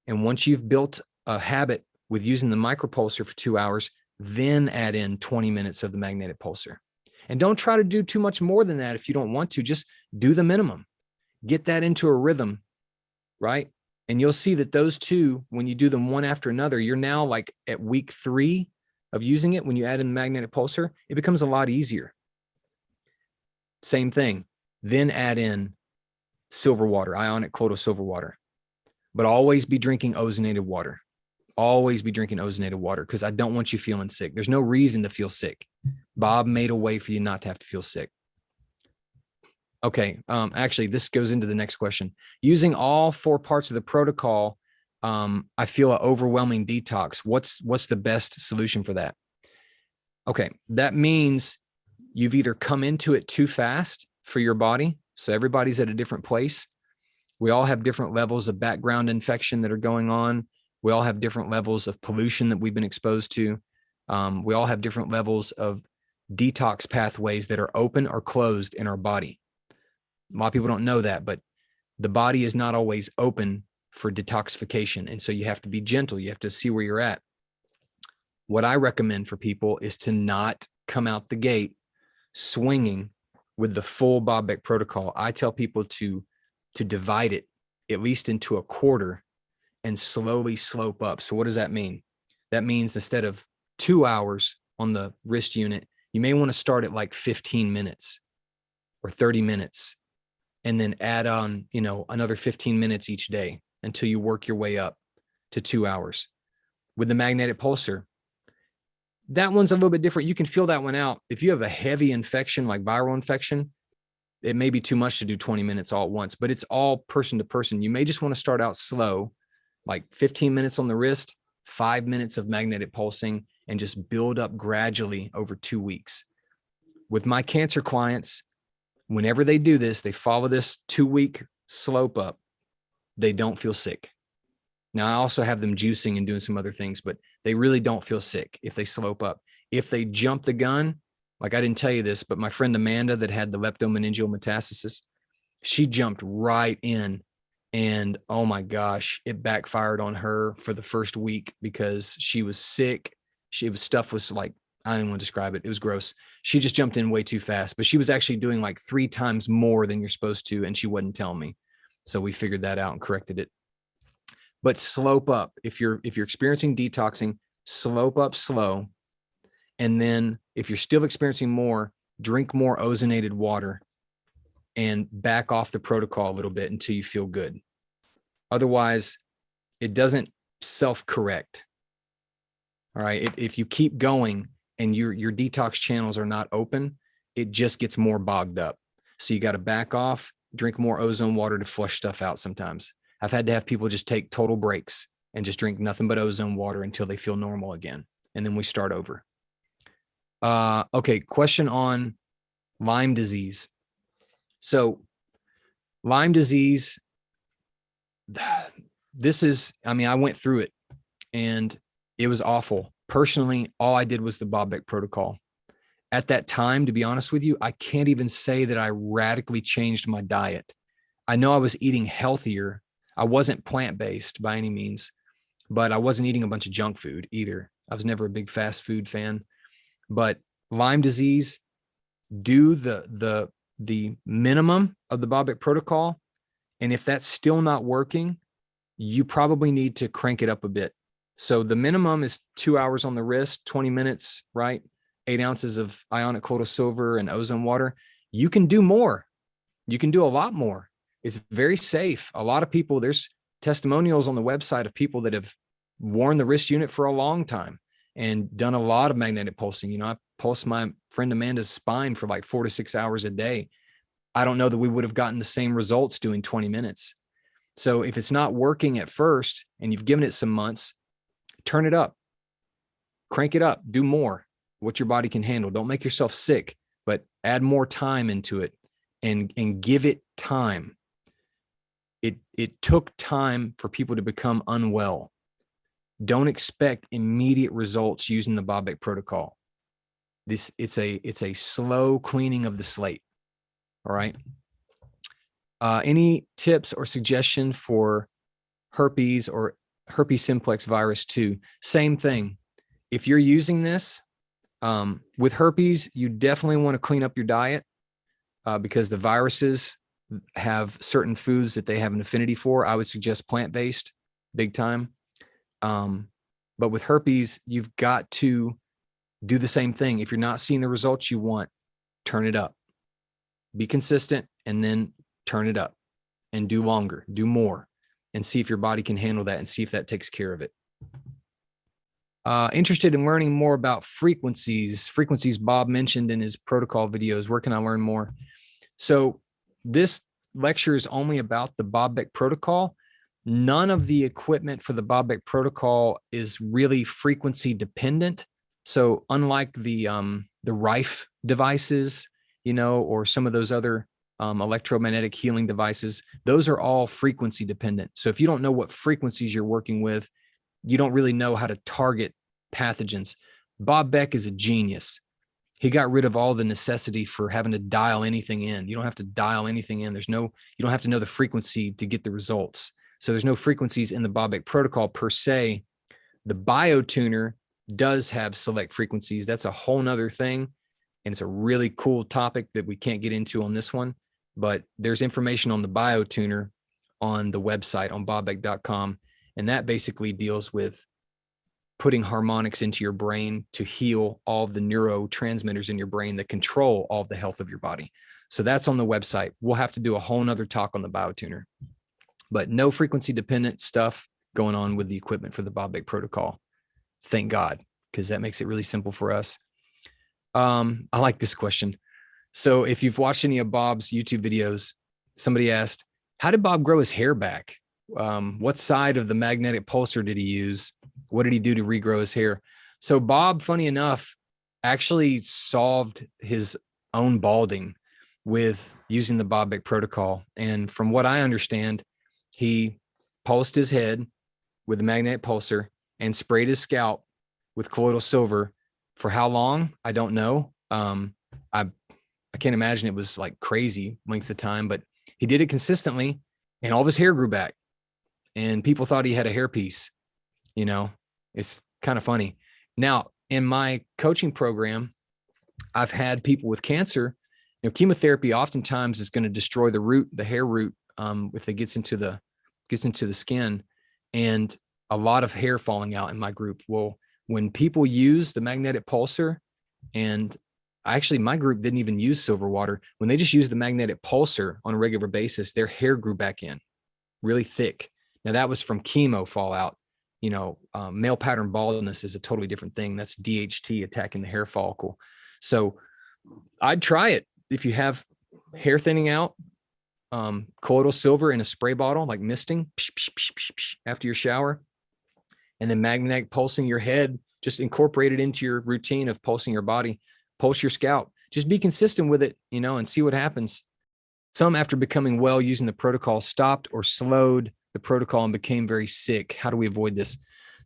And once you've built a habit with using the micropulsar for 2 hours, then add in 20 minutes of the magnetic pulsar. And don't try to do too much more than that if you don't want to. Just do the minimum. Get that into a rhythm, right? And you'll see that those two, when you do them one after another, you're now like at week 3 of using it. When you add in the magnetic pulsar, it becomes a lot easier. Same thing. Then add in silver water, ionic colloidal silver water. But always be drinking ozonated water. Always be drinking ozonated water, because I don't want you feeling sick. There's no reason to feel sick. Bob made a way for you not to have to feel sick. Okay. Actually, this goes into the next question. Using all 4 parts of the protocol, I feel an overwhelming detox. What's the best solution for that? Okay. That means you've either come into it too fast for your body. So everybody's at a different place. We all have different levels of background infection that are going on. We all have different levels of pollution that we've been exposed to. We all have different levels of detox pathways that are open or closed in our body. A lot of people don't know that, but the body is not always open for detoxification. And so you have to be gentle. You have to see where you're at. What I recommend for people is to not come out the gate swinging with the full Bob Beck protocol. I tell people to divide it at least into a quarter and slowly slope up. So what does that mean? That means instead of 2 hours on the wrist unit, you may want to start at like 15 minutes or 30 minutes, and then add on, another 15 minutes each day until you work your way up to 2 hours. With the magnetic pulsar, that one's a little bit different. You can feel that one out. If you have a heavy infection, like viral infection, it may be too much to do 20 minutes all at once, but it's all person to person. You may just want to start out slow, like 15 minutes on the wrist, 5 minutes of magnetic pulsing, and just build up gradually over 2 weeks. With my cancer clients, whenever they do this, they follow this 2-week slope up, they don't feel sick. Now, I also have them juicing and doing some other things, but they really don't feel sick if they slope up. If they jump the gun, like I didn't tell you this, but my friend Amanda that had the leptomeningeal metastasis, she jumped right in, and oh my gosh, it backfired on her for the first week because she was sick. Stuff was like, I don't even want to describe it. It was gross. She just jumped in way too fast, but she was actually doing like 3 times more than you're supposed to, and she wasn't telling me. So we figured that out and corrected it. But slope up. If you're experiencing detoxing, slope up slow. And then if you're still experiencing more, drink more ozonated water and back off the protocol a little bit until you feel good. Otherwise, it doesn't self-correct. All right. If you keep going and your detox channels are not open, it just gets more bogged up. So you got to back off, drink more ozone water to flush stuff out sometimes. I've had to have people just take total breaks and just drink nothing but ozone water until they feel normal again. And then we start over. Okay. Question on Lyme disease. So Lyme disease, I went through it and it was awful. Personally, all I did was the Bob Beck protocol. At that time, to be honest with you, I can't even say that I radically changed my diet. I know I was eating healthier. I wasn't plant-based by any means, but I wasn't eating a bunch of junk food either. I was never a big fast food fan. But Lyme disease, do the minimum of the Bob Beck protocol. And if that's still not working, you probably need to crank it up a bit. So the minimum is 2 hours on the wrist, 20 minutes, right? 8 ounces of ionic colloidal silver and ozone water. You can do more. You can do a lot more. It's very safe. A lot of people, there's testimonials on the website of people that have worn the wrist unit for a long time and done a lot of magnetic pulsing. I pulsed my friend Amanda's spine for like 4 to 6 hours a day. I don't know that we would have gotten the same results doing 20 minutes. So if it's not working at first and you've given it some months, turn it up, crank it up, do more, what your body can handle. Don't make yourself sick, but add more time into it and give it time. It took time for people to become unwell. Don't expect immediate results using the Bob Beck protocol. It's a slow cleaning of the slate. All right. Any tips or suggestion for herpes or herpes simplex virus 2? Same thing. If you're using this with herpes, you definitely want to clean up your diet because the viruses have certain foods that they have an affinity for. I would suggest plant-based, big time. But with herpes, you've got to do the same thing. If you're not seeing the results you want, turn it up. Be consistent and then turn it up and do longer, do more, and see if your body can handle that and see if that takes care of it. Interested in learning more about frequencies Bob mentioned in his protocol videos. Where can I learn more? So this lecture is only about the Bob Beck protocol. None of the equipment for the Bob Beck protocol is really frequency dependent. So unlike the Rife devices, or some of those other electromagnetic healing devices, those are all frequency dependent. So if you don't know what frequencies you're working with, you don't really know how to target pathogens. Bob Beck is a genius. He got rid of all the necessity for having to dial anything in. You don't have to dial anything in. You don't have to know the frequency to get the results. So there's no frequencies in the Bob Beck protocol per se. The biotuner does have select frequencies. That's a whole nother thing. And it's a really cool topic that we can't get into on this one, but there's information on the biotuner on the website on bobbeck.com. And that basically deals with putting harmonics into your brain to heal all of the neurotransmitters in your brain that control all of the health of your body. So that's on the website. We'll have to do a whole nother talk on the biotuner, but no frequency dependent stuff going on with the equipment for the Bob Beck protocol. Thank God, because that makes it really simple for us. I like this question. So if you've watched any of Bob's YouTube videos, somebody asked, how did Bob grow his hair back? What side of the magnetic pulsar did he use? What did he do to regrow his hair? So Bob, funny enough, actually solved his own balding with using the Bob Beck protocol. And from what I understand, he pulsed his head with a magnetic pulsar and sprayed his scalp with colloidal silver. For how long? I don't know. I can't imagine it was like crazy lengths of time, but he did it consistently and all of his hair grew back. And people thought he had a hairpiece. It's kind of funny. Now, in my coaching program, I've had people with cancer. Chemotherapy oftentimes is going to destroy the hair root, if it gets into the skin, and a lot of hair falling out in my group. Well, when people use the magnetic pulsar, and actually my group didn't even use silver water, when they just used the magnetic pulsar on a regular basis, their hair grew back in really thick. Now that was from chemo fallout. Male pattern baldness is a totally different thing. That's DHT attacking the hair follicle. So I'd try it. If you have hair thinning out, colloidal silver in a spray bottle, like misting after your shower, and then magnetic pulsing your head, just incorporate it into your routine of pulsing your body, pulse your scalp. Just be consistent with it, and see what happens. Some, after becoming well using the protocol, stopped or slowed the protocol and became very sick. How do we avoid this?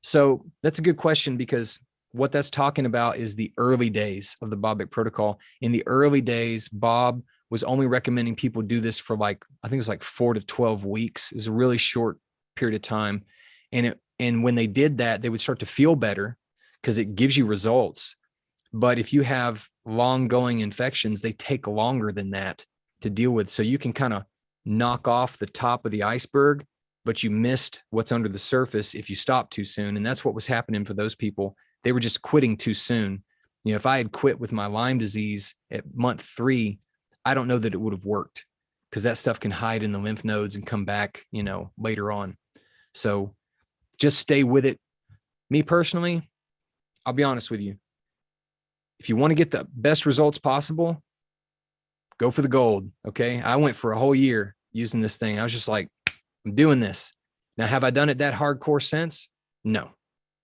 So that's a good question, because what that's talking about is the early days of the Bob Beck protocol. In the early days, Bob was only recommending people do this for I think it was 4 to 12 weeks. It was a really short period of time. And when they did that, they would start to feel better because it gives you results. But if you have long going infections, they take longer than that to deal with. So you can kind of knock off the top of the iceberg, but you missed what's under the surface if you stop too soon. And that's what was happening for those people. They were just quitting too soon. If I had quit with my Lyme disease at month 3, I don't know that it would have worked, because that stuff can hide in the lymph nodes and come back, later on. So just stay with it. Me personally, I'll be honest with you. If you want to get the best results possible, go for the gold. Okay. I went for a whole year using this thing. I was just like, I'm doing this. Now, have I done it that hardcore since? No,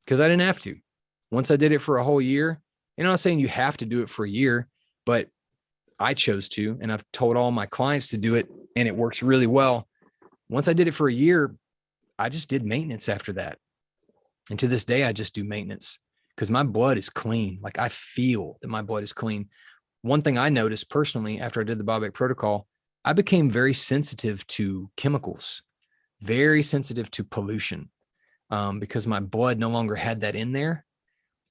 because I didn't have to. Once I did it for a whole year, and I'm not saying you have to do it for a year, but I chose to, and I've told all my clients to do it, and it works really well. Once I did it for a year, I just did maintenance after that. And to this day, I just do maintenance because my blood is clean. Like I feel that my blood is clean. One thing I noticed personally after I did the Bob Beck protocol, I became very sensitive to chemicals, very sensitive to pollution, because my blood no longer had that in there.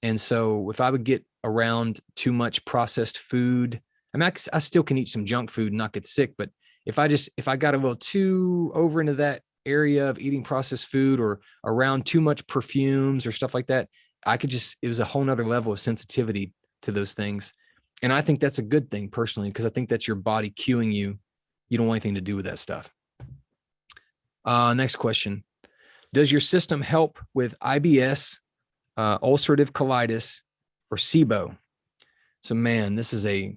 And so if I would get around too much processed food, I mean, I still can eat some junk food and not get sick, but if I got a little too over into that area of eating processed food or around too much perfumes or stuff like that, it was a whole nother level of sensitivity to those things. And I think that's a good thing personally, because I think that's your body cueing you. You don't want anything to do with that stuff. Next question. Does your system help with IBS, ulcerative colitis, or SIBO? So man, this is a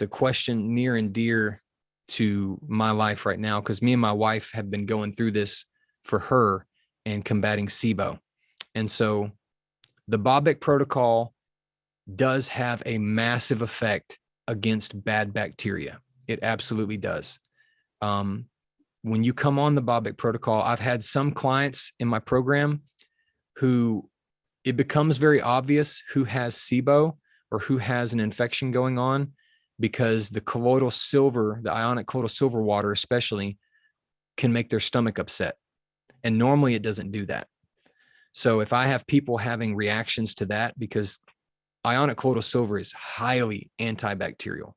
question near and dear to my life right now, because me and my wife have been going through this for her and combating SIBO. And so the Bob Beck protocol does have a massive effect against bad bacteria. It absolutely does. When you come on the Bob Beck protocol, I've had some clients in my program who it becomes very obvious who has SIBO or who has an infection going on, because the colloidal silver, the ionic colloidal silver water especially, can make their stomach upset. And normally it doesn't do that. So if I have people having reactions to that, because ionic colloidal silver is highly antibacterial,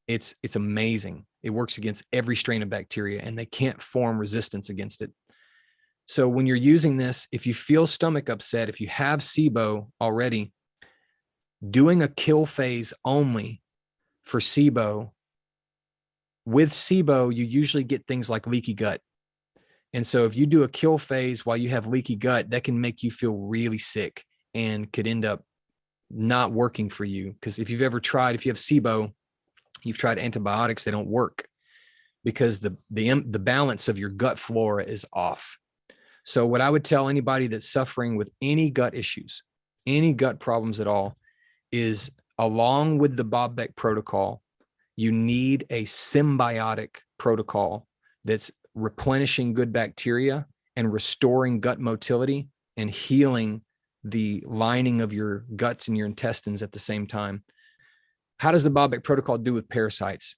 it's amazing. It works against every strain of bacteria and they can't form resistance against it. So when you're using this, if you feel stomach upset, if you have SIBO already, doing a kill phase only for SIBO, with SIBO, you usually get things like leaky gut. And so if you do a kill phase while you have leaky gut, that can make you feel really sick and could end up not working for you. Because if you have SIBO, you've tried antibiotics, they don't work because the balance of your gut flora is off. So what I would tell anybody that's suffering with any gut issues, any gut problems at all, is along with the Bob Beck protocol, you need a symbiotic protocol that's replenishing good bacteria and restoring gut motility and healing the lining of your guts and your intestines at the same time. How does the Bob Beck protocol do with parasites?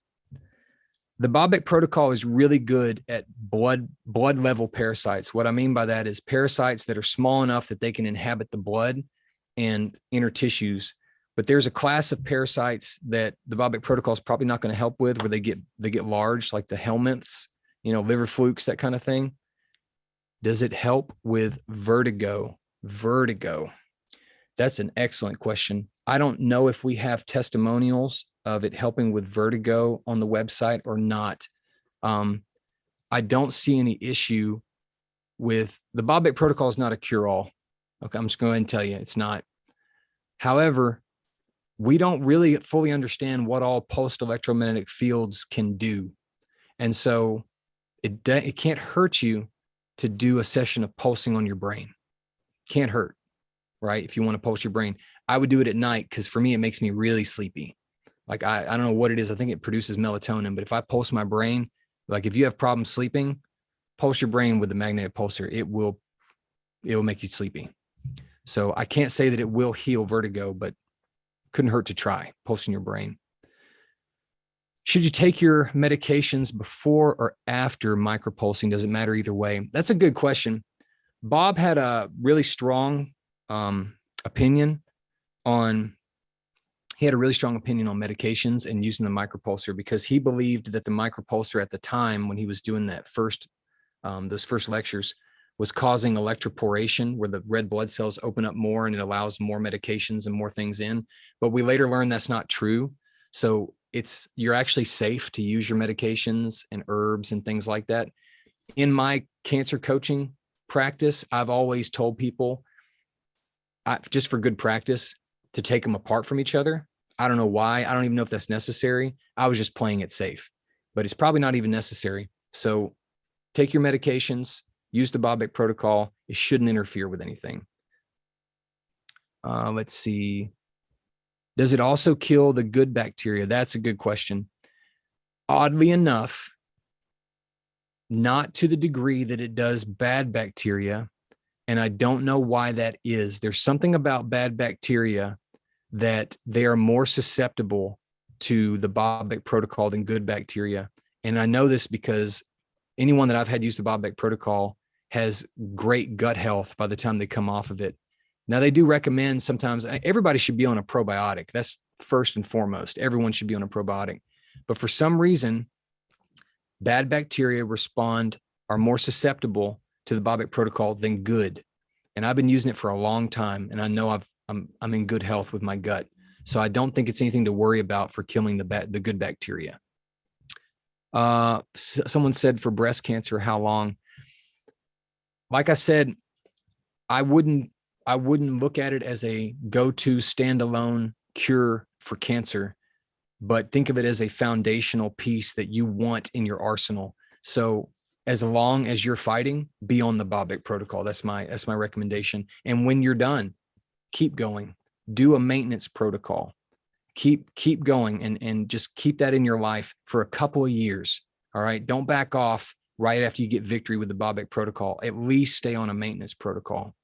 The Bob Beck protocol is really good at blood level parasites. What I mean by that is parasites that are small enough that they can inhabit the blood and inner tissues. But there's a class of parasites that the Bob Beck protocol is probably not going to help with, where they get large, like the helminths, liver flukes, that kind of thing. Does it help with vertigo? That's an excellent question. I don't know if we have testimonials of it helping with vertigo on the website or not. I don't see any issue with the Bob Beck protocol. Is not a cure-all. Okay, I'm just going to tell you it's not. However, we don't really fully understand what all pulsed electromagnetic fields can do. And so it can't hurt you to do a session of pulsing on your brain. Can't hurt, right? If you want to pulse your brain, I would do it at night, because for me, it makes me really sleepy. Like I don't know what it is. I think it produces melatonin, but if I pulse my brain, like if you have problems sleeping, pulse your brain with the magnetic pulsar. It will make you sleepy. So I can't say that it will heal vertigo, but couldn't hurt to try pulsing your brain. Should you take your medications before or after micropulsing? Does it matter either way? That's a good question. Bob had a really strong opinion on medications and using the micropulsar, because he believed that the micropulsar at the time when he was doing that those first lectures was causing electroporation, where the red blood cells open up more and it allows more medications and more things in. But we later learned that's not true. So you're actually safe to use your medications and herbs and things like that. In my cancer coaching practice, I've always told people, just for good practice, to take them apart from each other. I don't know why. I don't even know if that's necessary. I was just playing it safe, but it's probably not even necessary. So take your medications, use the Bob Beck protocol. It shouldn't interfere with anything. Let's see. Does it also kill the good bacteria? That's a good question. Oddly enough, not to the degree that it does bad bacteria. And I don't know why that is. There's something about bad bacteria that they are more susceptible to the Bob Beck protocol than good bacteria. And I know this because anyone that I've had use the Bob Beck protocol has great gut health by the time they come off of it. Now, they do recommend sometimes everybody should be on a probiotic. That's first and foremost. Everyone should be on a probiotic. But for some reason, bad bacteria are more susceptible to the Bob Beck protocol than good. And I've been using it for a long time, and I know I'm in good health with my gut. So I don't think it's anything to worry about for killing the good bacteria. Someone said for breast cancer, how long? Like I said, I wouldn't look at it as a go-to standalone cure for cancer, but think of it as a foundational piece that you want in your arsenal. So as long as you're fighting, be on the Bob Beck protocol. That's my recommendation. And when you're done, keep going. Do a maintenance protocol. Keep going and just keep that in your life for a couple of years. All right. Don't back off right after you get victory with the Bob Beck protocol. At least stay on a maintenance protocol.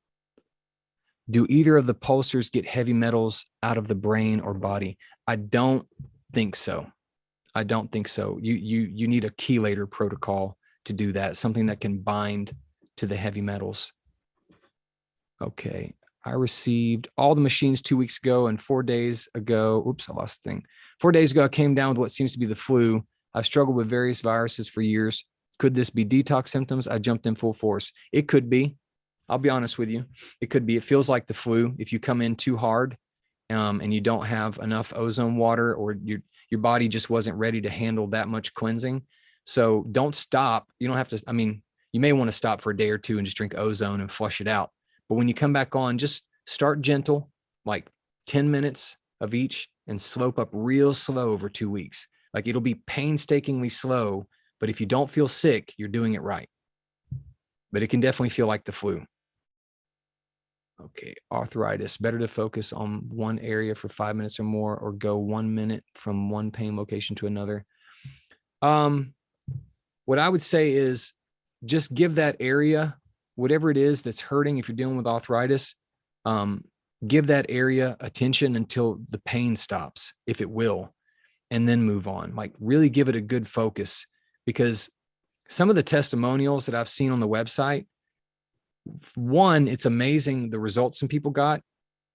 Do either of the pulsars get heavy metals out of the brain or body? I don't think so. You need a chelator protocol to do that, something that can bind to the heavy metals. Okay. I received all the machines 2 weeks ago, and 4 days ago, oops, I lost the thing. 4 days ago, I came down with what seems to be the flu. I've struggled with various viruses for years. Could this be detox symptoms? I jumped in full force. It could be. I'll be honest with you. It could be. It feels like the flu. If you come in too hard and you don't have enough ozone water, or your body just wasn't ready to handle that much cleansing. So don't stop. You don't have to. I mean, you may want to stop for a day or two and just drink ozone and flush it out. But when you come back on, just start gentle, like 10 minutes of each, and slope up real slow over 2 weeks. Like, it'll be painstakingly slow, but if you don't feel sick, you're doing it right. But it can definitely feel like the flu. Okay, arthritis. Better to focus on one area for 5 minutes or more, or go 1 minute from one pain location to another. What I would say is just give that area, whatever it is that's hurting. If you're dealing with arthritis, give that area attention until the pain stops, if it will, and then move on. Like, really give it a good focus, because some of the testimonials that I've seen on the website, one, it's amazing the results some people got.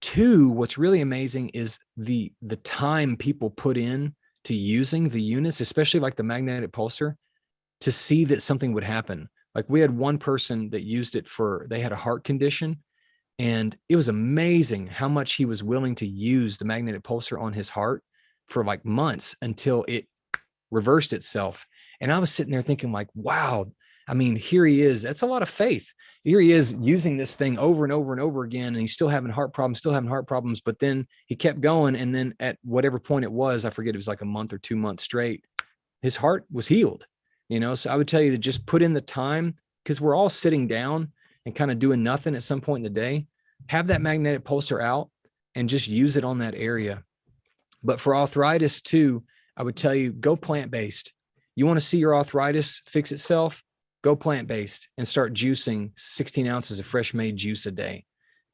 Two, what's really amazing is the time people put in to using the units, especially like the magnetic pulsar, to see that something would happen. Like, we had one person that used it they had a heart condition, and it was amazing how much he was willing to use the magnetic pulsar on his heart for like months until it reversed itself. And I was sitting there thinking, like, wow, I mean, here he is. That's a lot of faith. Here he is using this thing over and over and over again, and he's still having heart problems. But then he kept going. And then at whatever point it was, I forget, it was like a month or 2 months straight, his heart was healed, So I would tell you to just put in the time, because we're all sitting down and kind of doing nothing at some point in the day. Have that magnetic pulsar out and just use it on that area. But for arthritis too, I would tell you, go plant-based. You want to see your arthritis fix itself? Go plant-based and start juicing 16 ounces of fresh made juice a day.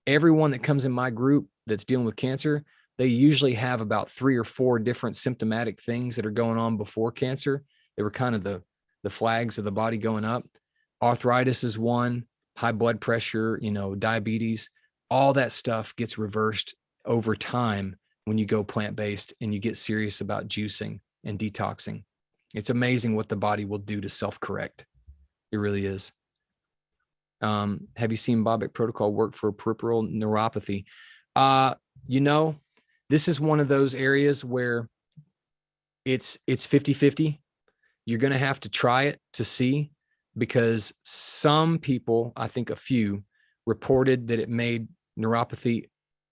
Everyone that comes in my group that's dealing with cancer, they usually have about 3 or 4 different symptomatic things that are going on before cancer. They were kind of the flags of the body going up. Arthritis is one, high blood pressure, diabetes, all that stuff gets reversed over time when you go plant-based and you get serious about juicing and detoxing. It's amazing what the body will do to self-correct. It really is. Have you seen Bob Beck protocol work for peripheral neuropathy? This is one of those areas where it's 50-50. You're going to have to try it to see, because some people, I think a few, reported that it made neuropathy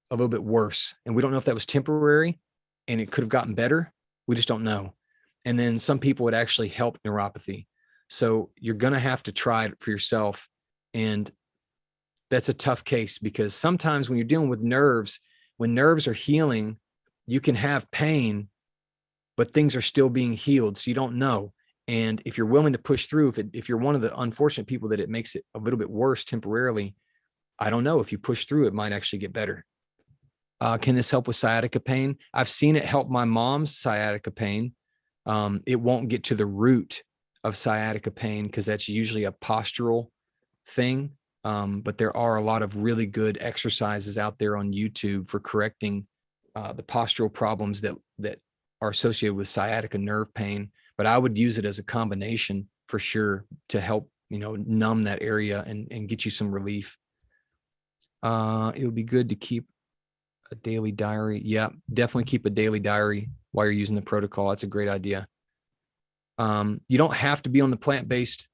a little bit worse. And we don't know if that was temporary and it could have gotten better. We just don't know. And then some people would actually help neuropathy. So you're going to have to try it for yourself. And that's a tough case, because sometimes when you're dealing with nerves, when nerves are healing, you can have pain, but things are still being healed. So you don't know. And if you're willing to push through, if you're one of the unfortunate people that it makes it a little bit worse temporarily, I don't know. If you push through, it might actually get better. Can this help with sciatica pain? I've seen it help my mom's sciatica pain. It won't get to the root of sciatica pain because that's usually a postural thing. But there are a lot of really good exercises out there on YouTube for correcting the postural problems that are associated with sciatica nerve pain. But I would use it as a combination for sure to help, numb that area and get you some relief. It would be good to keep a daily diary. Yeah, definitely keep a daily diary while you're using the protocol. That's a great idea. You don't have to be on a plant-based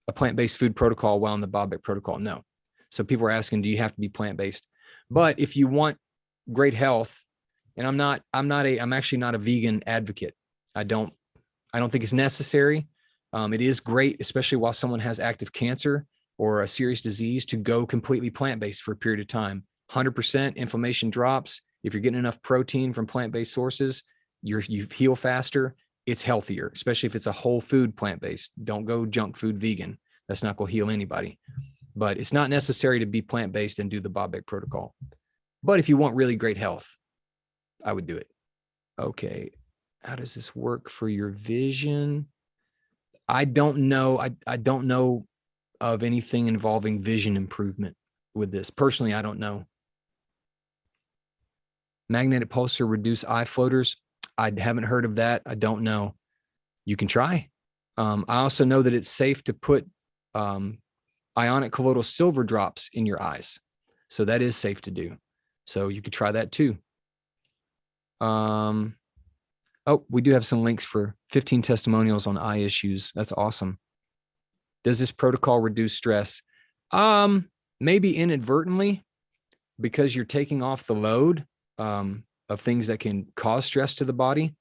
food protocol while on the Bob Beck protocol. No. So people are asking, do you have to be plant-based? But if you want great health, and I'm actually not a vegan advocate. I don't think it's necessary. It is great, especially while someone has active cancer or a serious disease, to go completely plant-based for a period of time. 100% inflammation drops. If you're getting enough protein from plant-based sources, you heal faster. It's healthier, especially if it's a whole food plant-based. Don't go junk food vegan. That's not going to heal anybody. But it's not necessary to be plant-based and do the Bob Beck protocol. But if you want really great health, I would do it. Okay. How does this work for your vision? I don't know. I don't know of anything involving vision improvement with this. Personally, I don't know. Magnetic pulsar reduce eye floaters. I haven't heard of that. I don't know. You can try. I also know that it's safe to put ionic colloidal silver drops in your eyes. So that is safe to do. So you could try that too. We do have some links for 15 testimonials on eye issues. That's awesome. Does this protocol reduce stress? Maybe inadvertently, because you're taking off the load of things that can cause stress to the body.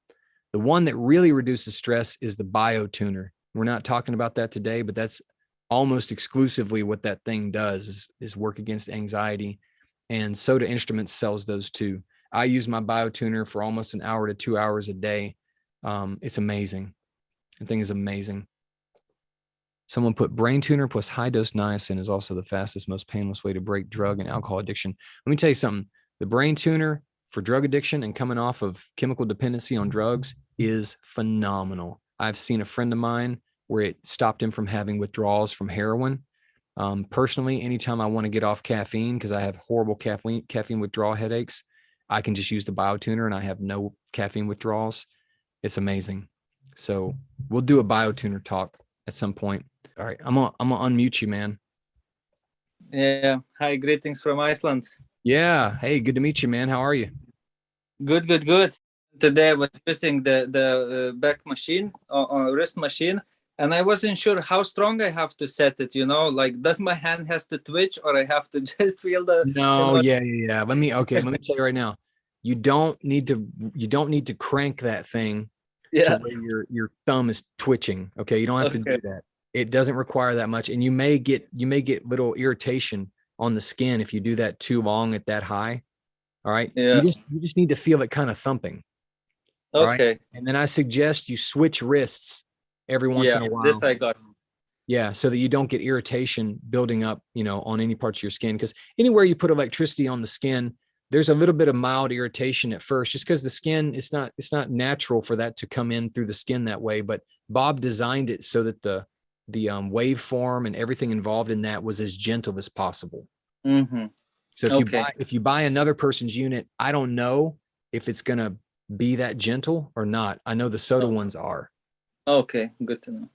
The one that really reduces stress is the biotuner. We're not talking about that today, but that's almost exclusively what that thing does is work against anxiety. And Soda Instruments sells those too. I use my biotuner for almost an hour to 2 hours a day. It's amazing. The thing is amazing. Someone put brain tuner plus high dose niacin is also the fastest, most painless way to break drug and alcohol addiction. Let me tell you something. The brain tuner for drug addiction and coming off of chemical dependency on drugs is phenomenal. I've seen a friend of mine where it stopped him from having withdrawals from heroin. Personally, anytime I want to get off caffeine because I have horrible caffeine withdrawal headaches, I can just use the biotuner and I have no caffeine withdrawals. It's amazing. So we'll do a biotuner talk at some point. All right, I'm gonna unmute you, man. Yeah. Hi, greetings from Iceland. Yeah. Hey, good to meet you, man. How are you? Good. Today I was using the back machine or wrist machine, and I wasn't sure how strong I have to set it. Like, does my hand has to twitch, or I have to just feel the? No, yeah. Let me tell you right now. You don't need to crank that thing to where your thumb is twitching. Okay, you don't have to do that. It doesn't require that much, and you may get little irritation on the skin if you do that too long at that high. All right. Yeah. You just need to feel it kind of thumping. Okay. Right? And then I suggest you switch wrists every once in a while. This I got. Yeah, so that you don't get irritation building up, on any parts of your skin. Because anywhere you put electricity on the skin, there's a little bit of mild irritation at first, just because the skin, it's not natural for that to come in through the skin that way. But Bob designed it so that the waveform and everything involved in that was as gentle as possible. Mm-hmm. So if you buy another person's unit, I don't know if it's gonna be that gentle or not. I know the Soda ones are. Okay, good to know.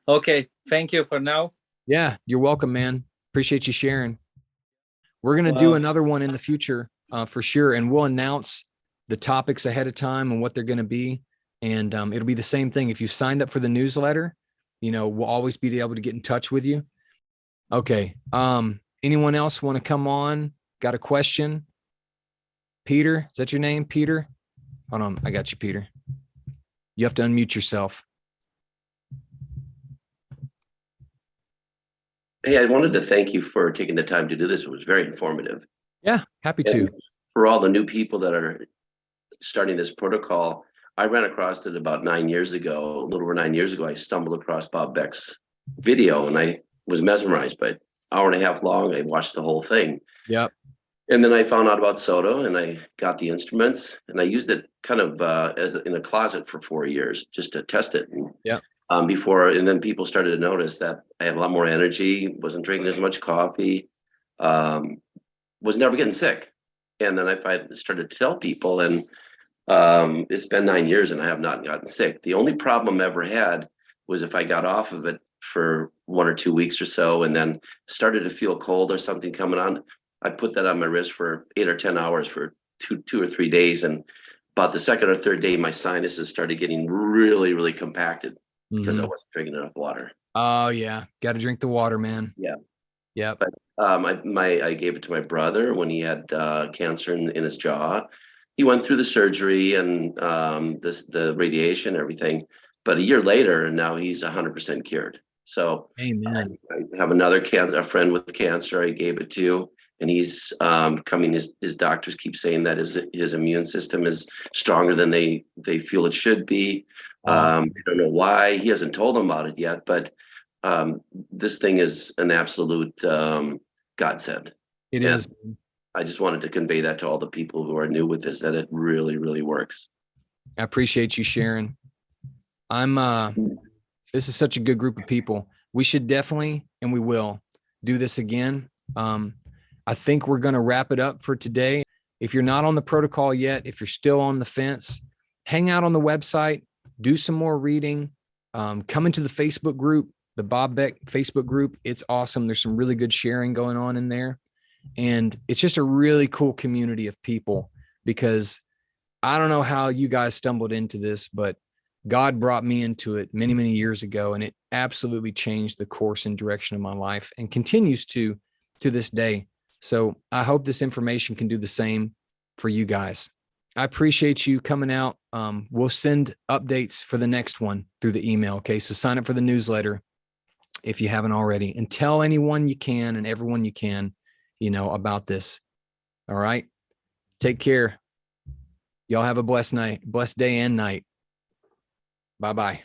Okay, thank you for now. Yeah, you're welcome, man. Appreciate you sharing. We're gonna do another one in the future for sure, and we'll announce the topics ahead of time and what they're gonna be. And it'll be the same thing. If you signed up for the newsletter, we'll always be able to get in touch with you. Okay. Anyone else want to come on? Got a question? Peter, is that your name, Peter? Hold on, I got you, Peter. You have to unmute yourself. Hey, I wanted to thank you for taking the time to do this. It was very informative. Yeah, happy to. And for all the new people that are starting this protocol, I ran across it about 9 years ago, a little over 9 years ago. I stumbled across Bob Beck's video and I was mesmerized by it. Hour and a half long. I watched the whole thing. Yep. And then I found out about Soto and I got the instruments and I used it kind of in a closet for 4 years just to test it. And, Yep. and then people started to notice that I had a lot more energy, wasn't drinking as much coffee, was never getting sick. And then I started to tell people, and it's been 9 years and I have not gotten sick. The only problem I ever had was if I got off of it for 1 or 2 weeks or so and then started to feel cold or something coming on, I'd put that on my wrist for 8 or 10 hours for two or 3 days. And about the second or third day, my sinuses started getting really, really compacted because I wasn't drinking enough water. Oh yeah. Got to drink the water, man. Yeah. Yep. But I gave it to my brother when he had cancer in his jaw. He went through the surgery and the radiation and everything. But a year later, and now he's 100% cured. So Amen. I have a friend with cancer I gave it to, and he's coming. His doctors keep saying that his immune system is stronger than they feel it should be. I don't know why. He hasn't told them about it yet, but this thing is an absolute godsend. It is. I just wanted to convey that to all the people who are new with this, that it really, really works. I appreciate you sharing. This is such a good group of people. We should definitely, and we will do this again. I think we're going to wrap it up for today. If you're not on the protocol yet, if you're still on the fence, hang out on the website, do some more reading, come into the Facebook group, the Bob Beck Facebook group. It's awesome. There's some really good sharing going on in there. And it's just a really cool community of people, because I don't know how you guys stumbled into this, but God brought me into it many, many years ago, and it absolutely changed the course and direction of my life and continues to this day. So I hope this information can do the same for you guys. I appreciate you coming out. We'll send updates for the next one through the email. Okay. So sign up for the newsletter if you haven't already, and tell anyone you can and everyone you can, about this. All right. Take care. Y'all have a blessed day and night. Bye-bye.